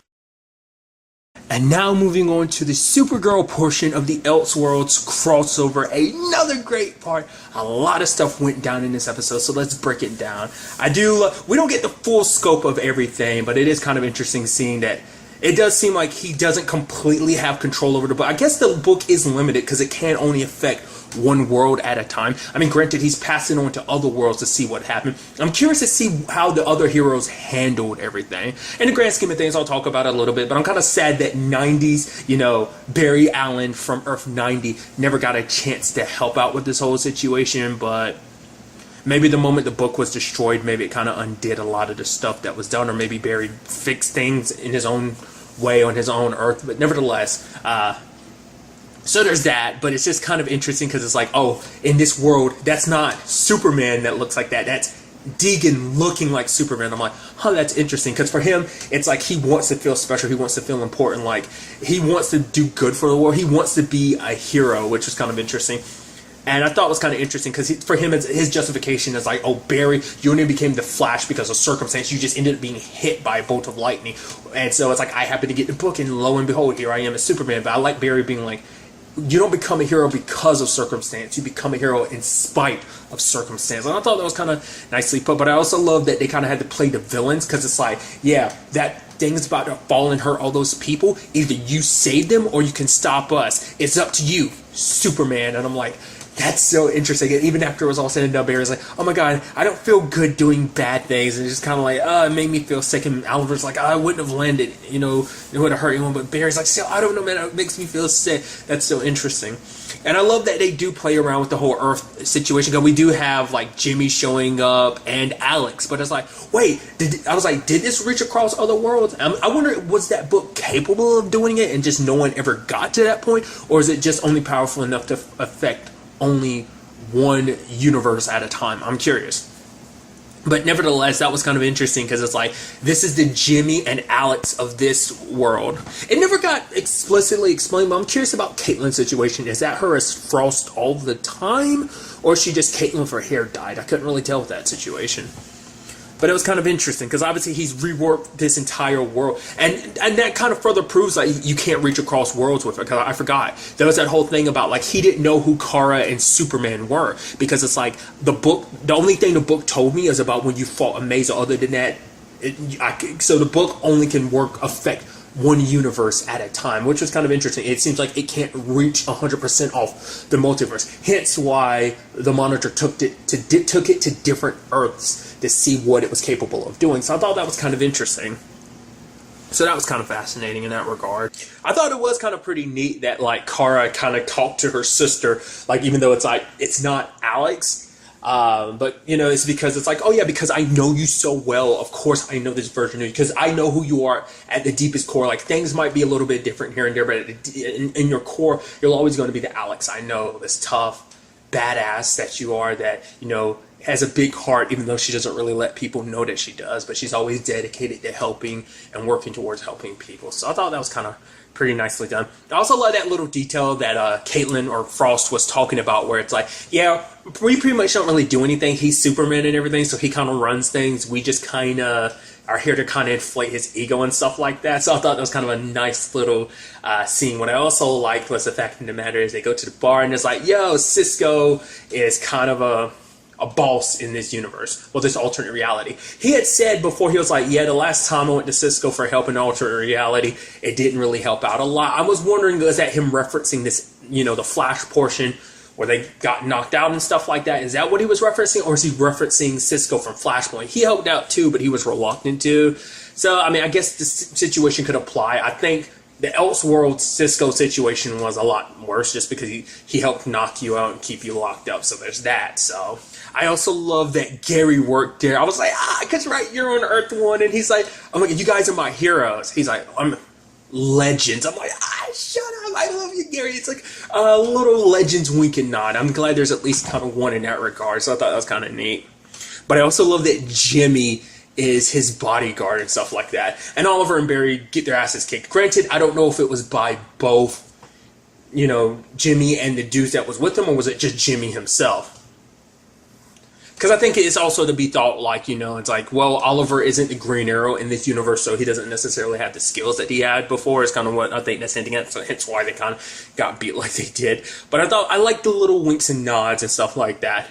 And now moving on to the Supergirl portion of the Elseworlds crossover, another great part. A lot of stuff went down in this episode, so let's break it down. We don't get the full scope of everything, but it is kind of interesting seeing that it does seem like he doesn't completely have control over the book. I guess the book is limited because it can only affect one world at a time. I mean, granted, he's passing on to other worlds to see what happened. I'm curious to see how the other heroes handled everything. In the grand scheme of things, I'll talk about it a little bit, but I'm kind of sad that 90s, Barry Allen from Earth 90 never got a chance to help out with this whole situation, but maybe the moment the book was destroyed, maybe it kind of undid a lot of the stuff that was done, or maybe Barry fixed things in his own way on his own Earth, but nevertheless, so there's that. But it's just kind of interesting because it's like, oh, in this world, that's not Superman that looks like that. That's Deegan looking like Superman. I'm like, huh, that's interesting, because for him, it's like he wants to feel special, he wants to feel important, like he wants to do good for the world, he wants to be a hero, which is kind of interesting. And I thought it was kind of interesting because for him, his justification is like, oh, Barry, you only became the Flash because of circumstance. You just ended up being hit by a bolt of lightning. And so it's like, I happened to get the book, and lo and behold, here I am as Superman. But I like Barry being like, you don't become a hero because of circumstance. You become a hero in spite of circumstance. And I thought that was kind of nicely put. But I also love that they kind of had to play the villains, because it's like, yeah, that thing's about to fall and hurt all those people. Either you save them or you can stop us. It's up to you, Superman. And I'm like, that's so interesting. And even after it was all said and done, Barry's like, oh my god, I don't feel good doing bad things. And it's just kind of like, it made me feel sick. And Oliver's like, I wouldn't have landed, it would have hurt anyone. But Barry's like, still, I don't know, man, it makes me feel sick. That's so interesting. And I love that they do play around with the whole Earth situation, because we do have like Jimmy showing up and Alex. But it's like, wait, did this reach across other worlds? I wonder, was that book capable of doing it and just no one ever got to that point? Or is it just only powerful enough to affect only one universe at a time? I'm curious. But nevertheless, that was kind of interesting, because it's like, this is the Jimmy and Alex of this world. It never got explicitly explained, but I'm curious about Caitlin's situation. Is that her as Frost all the time, or is she just Caitlin if her hair dyed? I couldn't really tell with that situation. But it was kind of interesting, because obviously he's reworked this entire world. And that kind of further proves like you can't reach across worlds with it. Because I forgot. There was that whole thing about like he didn't know who Kara and Superman were. Because it's like the only thing the book told me is about when you fought Amazo. Other than that, so the book only can affect one universe at a time, which was kind of interesting. It seems like it can't reach 100% off the multiverse. Hence why the Monitor took it to different Earths to see what it was capable of doing. So I thought that was kind of interesting. So that was kind of fascinating in that regard. I thought it was kind of pretty neat that like Kara kind of talked to her sister, like even though it's like it's not Alex. But it's because it's like, oh yeah, because I know you so well, of course I know this version of you, because I know who you are at the deepest core. Like things might be a little bit different here and there, but in your core, you're always going to be the Alex I know, this tough badass that you are, that has a big heart, even though she doesn't really let people know that she does, but she's always dedicated to helping and working towards helping people. So I thought that was kind of pretty nicely done. I also love that little detail that Caitlin or Frost was talking about, where it's like, yeah, we pretty much don't really do anything. He's Superman and everything, so he kind of runs things. We just kind of are here to kind of inflate his ego and stuff like that. So I thought that was kind of a nice little scene. What I also liked was the fact of the matter is they go to the bar and it's like, yo, Cisco is kind of a boss in this universe, well, this alternate reality. He had said before, he was like, yeah, the last time I went to Cisco for help in alternate reality, it didn't really help out a lot. I was wondering, is that him referencing this, the Flash portion where they got knocked out and stuff like that? Is that what he was referencing, or is he referencing Cisco from Flashpoint? He helped out too, but he was reluctant to. So, I mean, I guess this situation could apply. I think the Elseworlds Cisco situation was a lot worse, just because he helped knock you out and keep you locked up. So there's that. So I also love that Gary worked there. I was like, because right, you're on Earth 1, and he's like, I'm like, you guys are my heroes. He's like, I'm legends. I'm like, shut up, I love you, Gary. It's like a little legends wink and nod. I'm glad there's at least kind of one in that regard. So I thought that was kind of neat. But I also love that Jimmy is his bodyguard and stuff like that. And Oliver and Barry get their asses kicked. Granted, I don't know if it was by both, Jimmy and the dudes that was with him, or was it just Jimmy himself? Because I think it's also to be thought like, it's like, well, Oliver isn't the Green Arrow in this universe, so he doesn't necessarily have the skills that he had before, is kind of what I think that's hinting at. So hence why they kind of got beat like they did. But I liked the little winks and nods and stuff like that,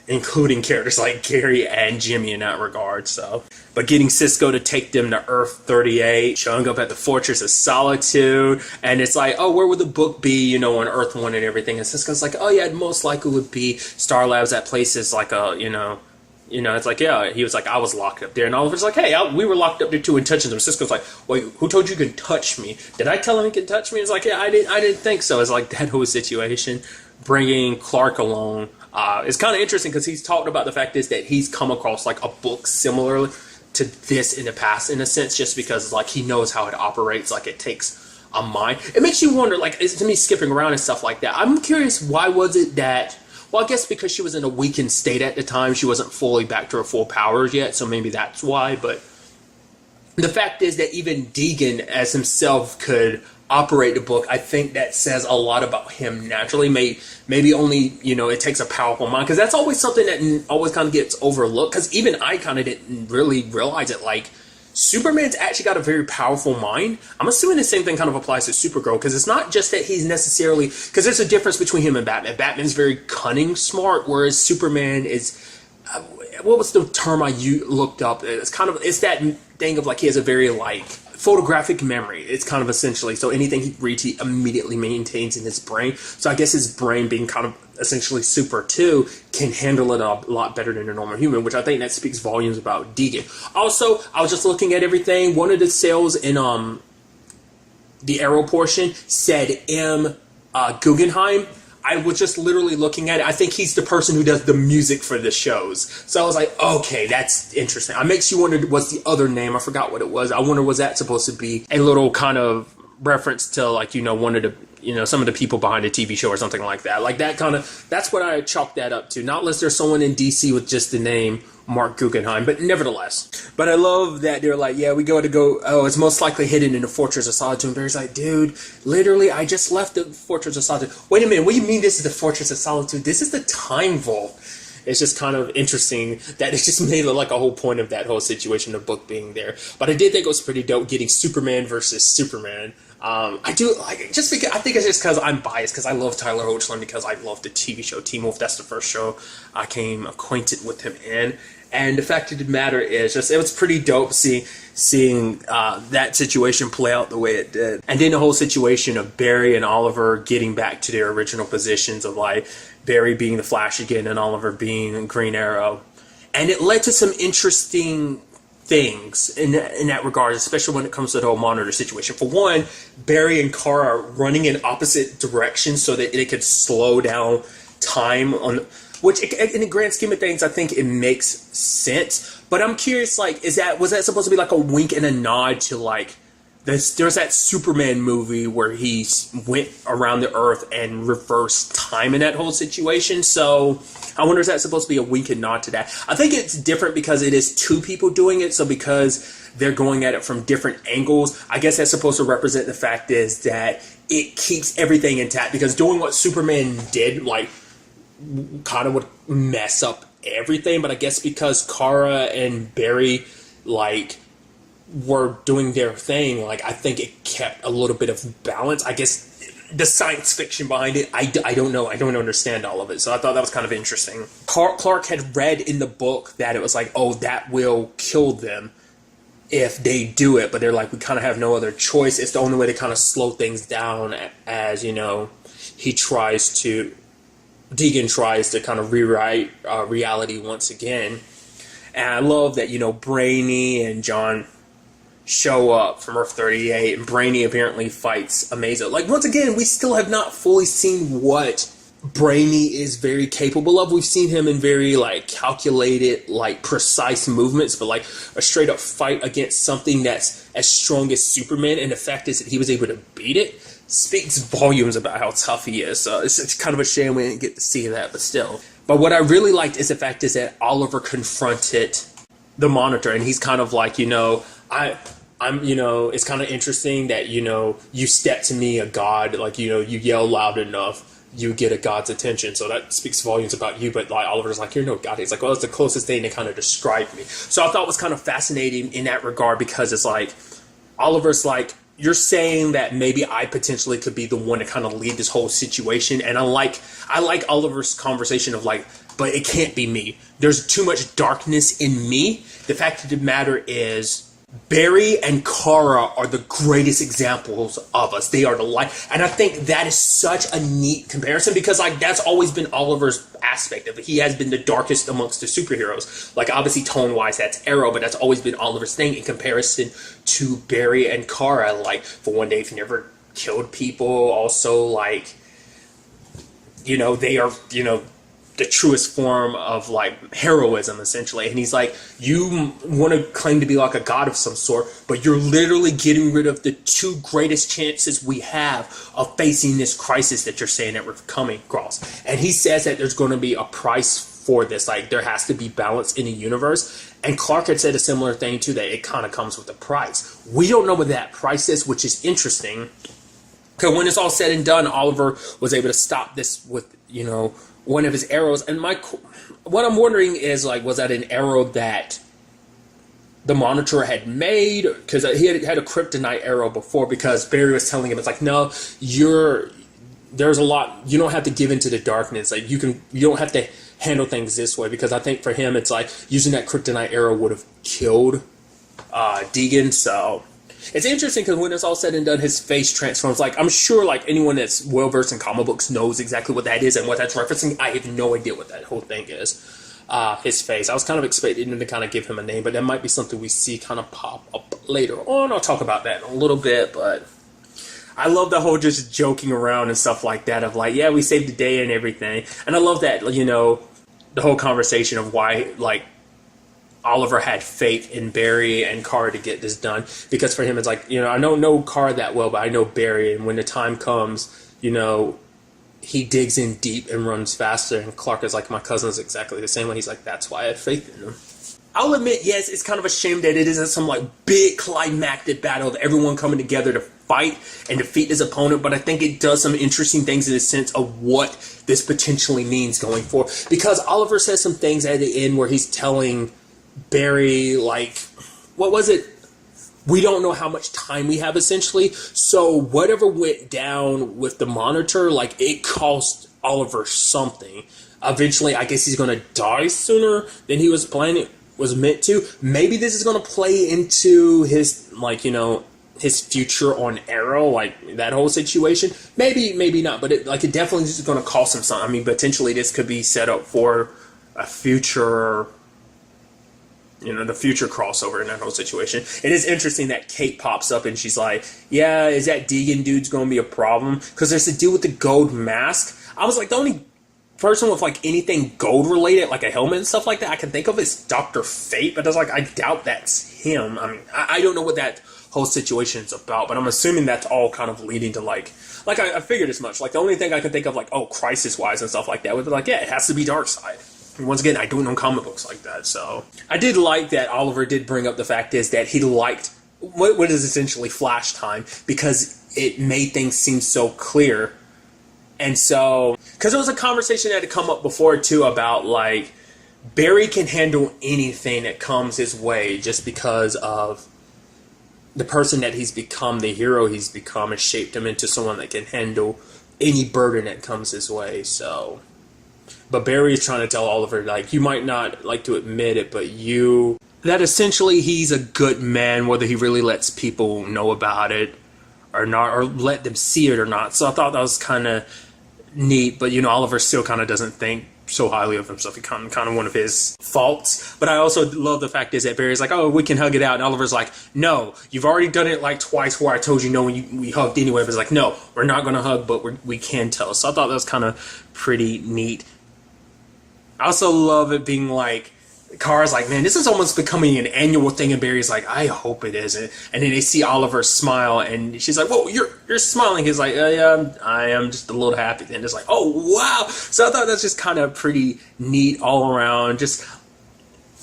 including characters like Gary and Jimmy in that regard. So, but getting Cisco to take them to Earth 38, showing up at the Fortress of Solitude, and it's like, oh, where would the book be, on Earth 1 and everything? And Cisco's like, oh yeah, it most likely would be Star Labs at places like it's like, yeah, he was like, I was locked up there. And Oliver's like, hey, we were locked up there too and touching them. Cisco's like, wait, who told you could touch me? Did I tell him he could touch me? It's like, yeah, I didn't think so. It's like that whole situation. Bringing Clark along. It's kind of interesting because he's talked about the fact is that he's come across like a book similar to this in the past in a sense, just because like he knows how it operates. Like it takes a mind. It makes you wonder, like, it's to me skipping around and stuff like that. I'm curious, why was it that? Well, I guess because she was in a weakened state at the time, she wasn't fully back to her full powers yet, so maybe that's why. But the fact is that even Deegan as himself could operate the book. I think that says a lot about him naturally. Maybe only, it takes a powerful mind, because that's always something that always kind of gets overlooked, because even I kind of didn't really realize it. Like, Superman's actually got a very powerful mind. I'm assuming the same thing kind of applies to Supergirl, because it's not just that he's necessarily, because there's a difference between him and Batman. Batman's very cunning, smart, whereas Superman is, what was the term I looked up? It's that thing of like he has a very like photographic memory. It's kind of essentially, so anything he reads, he immediately maintains in his brain. So I guess his brain, being kind of essentially super too, can handle it a lot better than a normal human, which I think that speaks volumes about Deegan. Also, I was just looking at everything. One of the cells in the Arrow portion said M. Guggenheim. I was just literally looking at it. I think he's the person who does the music for the shows. So I was like, okay, that's interesting. It makes you wonder, what's the other name? I forgot what it was. I wonder, was that supposed to be a little kind of reference to, like, one of the, some of the people behind the TV show or something like that. Like that kind of, that's what I chalked that up to. Not unless there's someone in DC with just the name Mark Guggenheim, but nevertheless. But I love that they're like, yeah, we it's most likely hidden in the Fortress of Solitude. And Barry's like, dude, literally, I just left the Fortress of Solitude. Wait a minute, what do you mean this is the Fortress of Solitude? This is the Time Vault. It's just kind of interesting that it just made like a whole point of that whole situation, the book being there. But I did think it was pretty dope getting Superman versus Superman. I do like, just because I think it's just because I'm biased, because I love Tyler Hoechlin, because I love the TV show Teen Wolf. That's the first show I came acquainted with him in. And the fact of the matter is, just it was pretty dope seeing that situation play out the way it did. And then the whole situation of Barry and Oliver getting back to their original positions of like Barry being the Flash again and Oliver being Green Arrow. And it led to some interesting things in that regard, especially when it comes to the whole Monitor situation. For one, Barry and Kara running in opposite directions so that it could slow down time on, which in the grand scheme of things, I think it makes sense. But I'm curious, like, was that supposed to be like a wink and a nod to like there's that Superman movie where he went around the Earth and reversed time in that whole situation? So I wonder, is that supposed to be a wink and nod to that? I think it's different because it is two people doing it. So because they're going at it from different angles, I guess that's supposed to represent the fact is that it keeps everything intact. Because doing what Superman did, like, kind of would mess up everything. But I guess because Kara and Barry, like, were doing their thing, like, I think it kept a little bit of balance. I guess the science fiction behind it, I don't know. I don't understand all of it. So I thought that was kind of interesting. Clark had read in the book that it was like, oh, that will kill them if they do it. But they're like, we kind of have no other choice. It's the only way to kind of slow things down as, Deegan tries to kind of rewrite reality once again. And I love that, Brainy and John show up from Earth 38, and Brainy apparently fights Amazo. Like, once again, we still have not fully seen what Brainy is very capable of. We've seen him in very, like, calculated, like, precise movements, but, like, a straight-up fight against something that's as strong as Superman, and the fact is that he was able to beat it speaks volumes about how tough he is. So it's kind of a shame we didn't get to see that, but still. But what I really liked is the fact is that Oliver confronted the Monitor, and he's kind of like, I'm it's kind of interesting that, you step to me, a god, like, you yell loud enough, you get a god's attention. So that speaks volumes about you. But like, Oliver's like, you're no god. He's like, well, it's the closest thing to kind of describe me. So I thought it was kind of fascinating in that regard, because it's like, Oliver's like, you're saying that maybe I potentially could be the one to kind of lead this whole situation. And I like Oliver's conversation of like, but it can't be me. There's too much darkness in me. The fact of the matter is, Barry and Kara are the greatest examples of us. They are the light. And I think that is such a neat comparison, because like that's always been Oliver's aspect of it. He has been the darkest amongst the superheroes. Like, obviously tone-wise that's Arrow, but that's always been Oliver's thing in comparison to Barry and Kara. Like, for one, they've never killed people. Also, like, they are, the truest form of like heroism, essentially. And he's like, you want to claim to be like a god of some sort, but you're literally getting rid of the two greatest chances we have of facing this crisis that you're saying that we're coming across. And he says that there's going to be a price for this. Like, there has to be balance in the universe. And Clark had said a similar thing too, that it kind of comes with a price. We don't know what that price is, which is interesting. Because when it's all said and done, Oliver was able to stop this with, you know, one of his arrows. And what I'm wondering is, like, was that an arrow that the Monitor had made? Because he had a kryptonite arrow before, because Barry was telling him, it's like, no, there's a lot, you don't have to give into the darkness. Like, you don't have to handle things this way. Because I think for him, it's like, using that kryptonite arrow would have killed Deegan. So it's interesting, because when it's all said and done, his face transforms. Like, I'm sure, like, anyone that's well-versed in comic books knows exactly what that is and what that's referencing. I have no idea what that whole thing is. His face. I was kind of expecting him to kind of give him a name, but that might be something we see kind of pop up later on. I'll talk about that in a little bit, but I love the whole just joking around and stuff like that of like, yeah, we saved the day and everything. And I love that, you know, the whole conversation of why, like, Oliver had faith in Barry and Kara to get this done, because for him it's like, you know, I don't know Kara that well, but I know Barry, and when the time comes, you know, he digs in deep and runs faster. And Clark is like, my cousin is exactly the same way. He's like, that's why I have faith in him. I'll admit, yes, it's kind of a shame that it isn't some like big climactic battle of everyone coming together to fight and defeat his opponent, but I think it does some interesting things in the sense of what this potentially means going forward, because Oliver says some things at the end where he's telling Barry, like, what was it? We don't know how much time we have, essentially. So whatever went down with the Monitor, like, it cost Oliver something. Eventually, I guess he's going to die sooner than he was planning, was meant to. Maybe this is going to play into his, like, you know, his future on Arrow, like that whole situation. Maybe not, but it definitely is going to cost him something. I mean, potentially this could be set up for a future, you know, the future crossover in that whole situation. It is interesting that Kate pops up and she's like, yeah, is that Deegan dude's going to be a problem? Because there's a deal with the gold mask. I was like, the only person with like anything gold related, like a helmet and stuff like that, I can think of is Dr. Fate, but I was like, I doubt that's him. I mean, I don't know what that whole situation is about, but I'm assuming that's all kind of leading to like I figured as much. Like, the only thing I can think of, like, oh, crisis-wise and stuff like that, would be like, yeah, it has to be Darkseid. Once again, I don't know comic books like that, so I did like that Oliver did bring up the fact is that he liked what is essentially Flash time, because it made things seem so clear. And so, because there was a conversation that had come up before too about like Barry can handle anything that comes his way just because of the person that he's become, the hero he's become, has shaped him into someone that can handle any burden that comes his way. So, but Barry is trying to tell Oliver, like, you might not like to admit it, but that essentially he's a good man, whether he really lets people know about it or not, or let them see it or not. So I thought that was kind of neat, but, you know, Oliver still kind of doesn't think so highly of himself. He kind of one of his faults. But I also love the fact is that Barry's like, oh, we can hug it out, and Oliver's like, no, you've already done it like twice where I told you no when we hugged anyway. But it's like, no, we're not going to hug, but we can tell. So I thought that was kind of pretty neat. I also love it being like, Kara's like, man, this is almost becoming an annual thing, and Barry's like, I hope it isn't. And then they see Oliver smile, and she's like, whoa, you're smiling. He's like, yeah, I am just a little happy. And it's like, oh, wow. So I thought that's just kind of pretty neat all around. Just,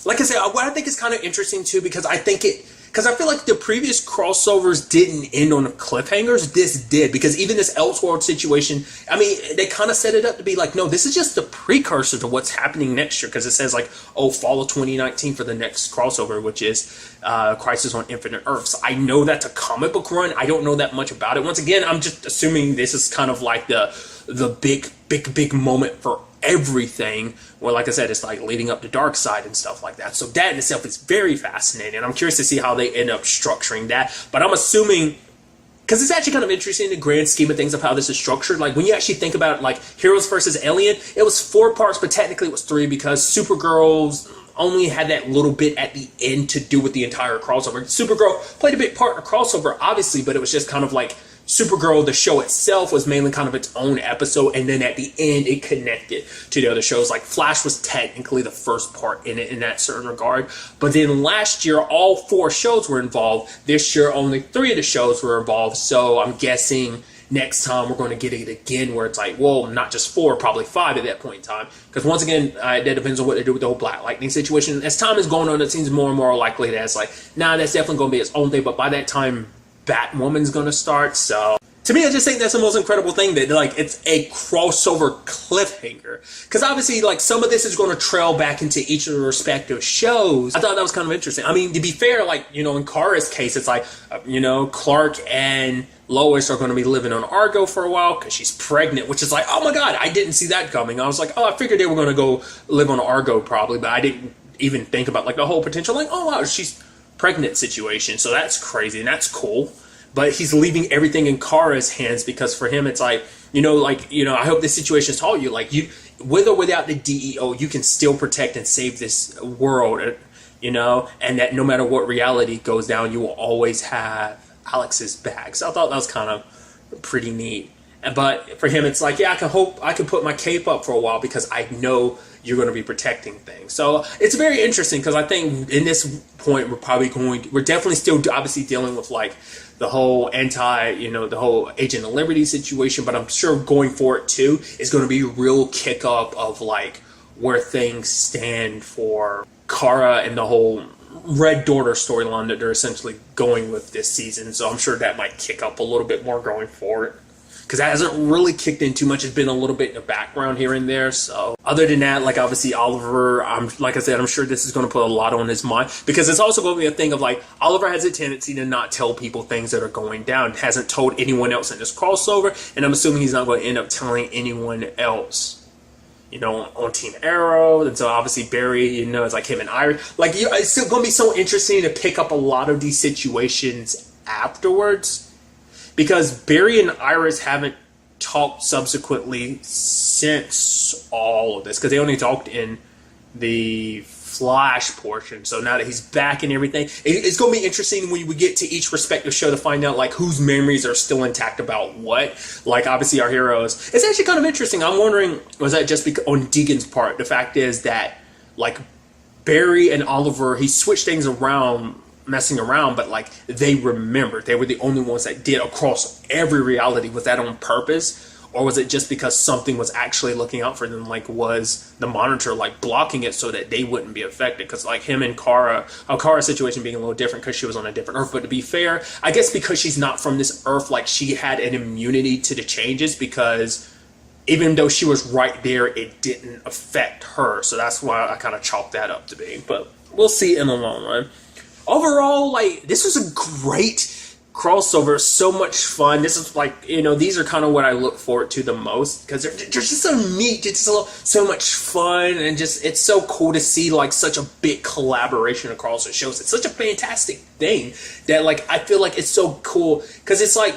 like I said, what I think is kind of interesting, too, because I feel like the previous crossovers didn't end on cliffhangers. This did, because even this Elseworlds situation, I mean, they kind of set it up to be like, no, this is just the precursor to what's happening next year, because it says like, oh, fall of 2019 for the next crossover, which is Crisis on Infinite Earths. I know that's a comic book run. I don't know that much about it. Once again, I'm just assuming this is kind of like the big moment for everything. Well, like I said, it's like leading up to Darkseid and stuff like that. So that in itself is very fascinating. I'm curious to see how they end up structuring that. But I'm assuming, because it's actually kind of interesting in the grand scheme of things of how this is structured. Like, when you actually think about it, like Heroes versus Alien, it was 4 parts, but technically it was 3 because Supergirl's only had that little bit at the end to do with the entire crossover. Supergirl played a big part in the crossover, obviously, but it was just kind of like Supergirl, the show itself, was mainly kind of its own episode, and then at the end it connected to the other shows. Like Flash was technically the first part in it in that certain regard, but then last year all 4 shows were involved. This year only 3 of the shows were involved, so I'm guessing next time we're going to get it again where it's like, well, not just 4, probably 5 at that point in time. Because once again, that depends on what they do with the whole Black Lightning situation. As time is going on, it seems more and more likely that it's like, nah, that's definitely going to be its own thing. But by that time, Batwoman's going to start. So to me, I just think that's the most incredible thing, that like it's a crossover cliffhanger. Because obviously, like, some of this is going to trail back into each of the respective shows. I thought that was kind of interesting. I mean, to be fair, like, you know, in Kara's case, it's like, you know, Clark and Lois are going to be living on Argo for a while because she's pregnant, which is like, oh my god, I didn't see that coming. I was like, oh, I figured they were going to go live on Argo probably, but I didn't even think about like the whole potential, like, oh wow, she's pregnant situation. So that's crazy and that's cool. But he's leaving everything in Kara's hands because for him it's like, you know, I hope this situation has taught you, like, you, with or without the DEO, you can still protect and save this world, you know, and that no matter what reality goes down, you will always have Alex's back. So I thought that was kind of pretty neat. But for him, it's like, yeah, I can put my cape up for a while because I know you're going to be protecting things. So it's very interesting because I think in this point we're definitely still obviously dealing with like the whole the whole Agent of Liberty situation, but I'm sure going forward too is going to be a real kick up of like where things stand for Kara and the whole Red Daughter storyline that they're essentially going with this season. So I'm sure that might kick up a little bit more going forward, because that hasn't really kicked in too much. It's been a little bit in the background here and there. So other than that, like obviously Oliver, like I said, I'm sure this is going to put a lot on his mind, because it's also going to be a thing of like, Oliver has a tendency to not tell people things that are going down. Hasn't told anyone else in this crossover, and I'm assuming he's not going to end up telling anyone else, you know, on Team Arrow. And so obviously Barry, you know, it's like him and Iris. Like, it's still going to be so interesting to pick up a lot of these situations afterwards, because Barry and Iris haven't talked subsequently since all of this, because they only talked in the Flash portion. So now that he's back and everything, it's going to be interesting when we get to each respective show to find out like whose memories are still intact about what. Like obviously our heroes. It's actually kind of interesting. I'm wondering, was that just because on Deegan's part? The fact is that like Barry and Oliver, he switched things around, messing around, but like they remembered. They were the only ones that did across every reality. Was that on purpose? Or was it just because something was actually looking out for them? Like, was the monitor like blocking it so that they wouldn't be affected? Because like him and Kara, Kara's situation being a little different because she was on a different Earth. But to be fair, I guess because she's not from this Earth, like she had an immunity to the changes, because even though she was right there, it didn't affect her. So that's why I kind of chalked that up to be. But we'll see in the long run. Overall, like, this was a great crossover, so much fun. This is like, you know, these are kind of what I look forward to the most, because they're just so neat. It's so much fun, and just it's so cool to see like such a big collaboration across the shows. It's such a fantastic thing that like I feel like it's so cool, because it's like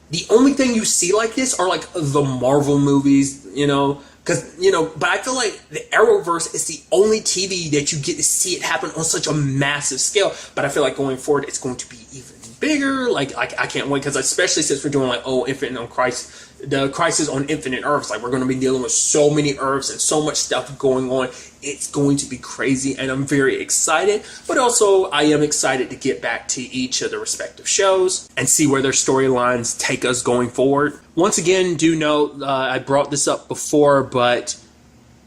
the only thing you see like this are like the Marvel movies, you know. Because, you know, but I feel like the Arrowverse is the only TV that you get to see it happen on such a massive scale. But I feel like going forward, it's going to be even bigger. Like, I can't wait, because especially since we're doing like, the Crisis on Infinite Earths. Like, we're going to be dealing with so many Earths and so much stuff going on. It's going to be crazy, and I'm very excited. But also, I am excited to get back to each of the respective shows and see where their storylines take us going forward. Once again, do note, I brought this up before, but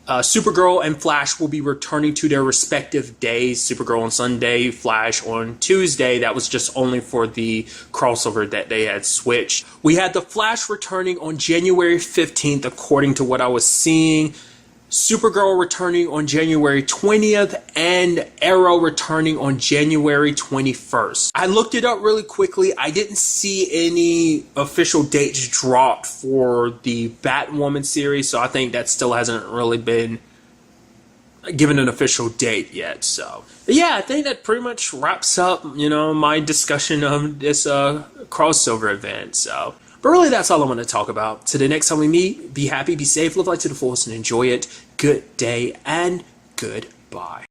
Supergirl and Flash will be returning to their respective days. Supergirl on Sunday, Flash on Tuesday. That was just only for the crossover that they had switched. We had the Flash returning on January 15th, according to what I was seeing. Supergirl returning on January 20th, and Arrow returning on January 21st. I looked it up really quickly. I didn't see any official dates dropped for the Batwoman series, so I think that still hasn't really been given an official date yet. So, but yeah, I think that pretty much wraps up, you know, my discussion of this crossover event. So, but really, that's all I want to talk about. Till the next time we meet, be happy, be safe, live life to the fullest, and enjoy it. Good day and goodbye.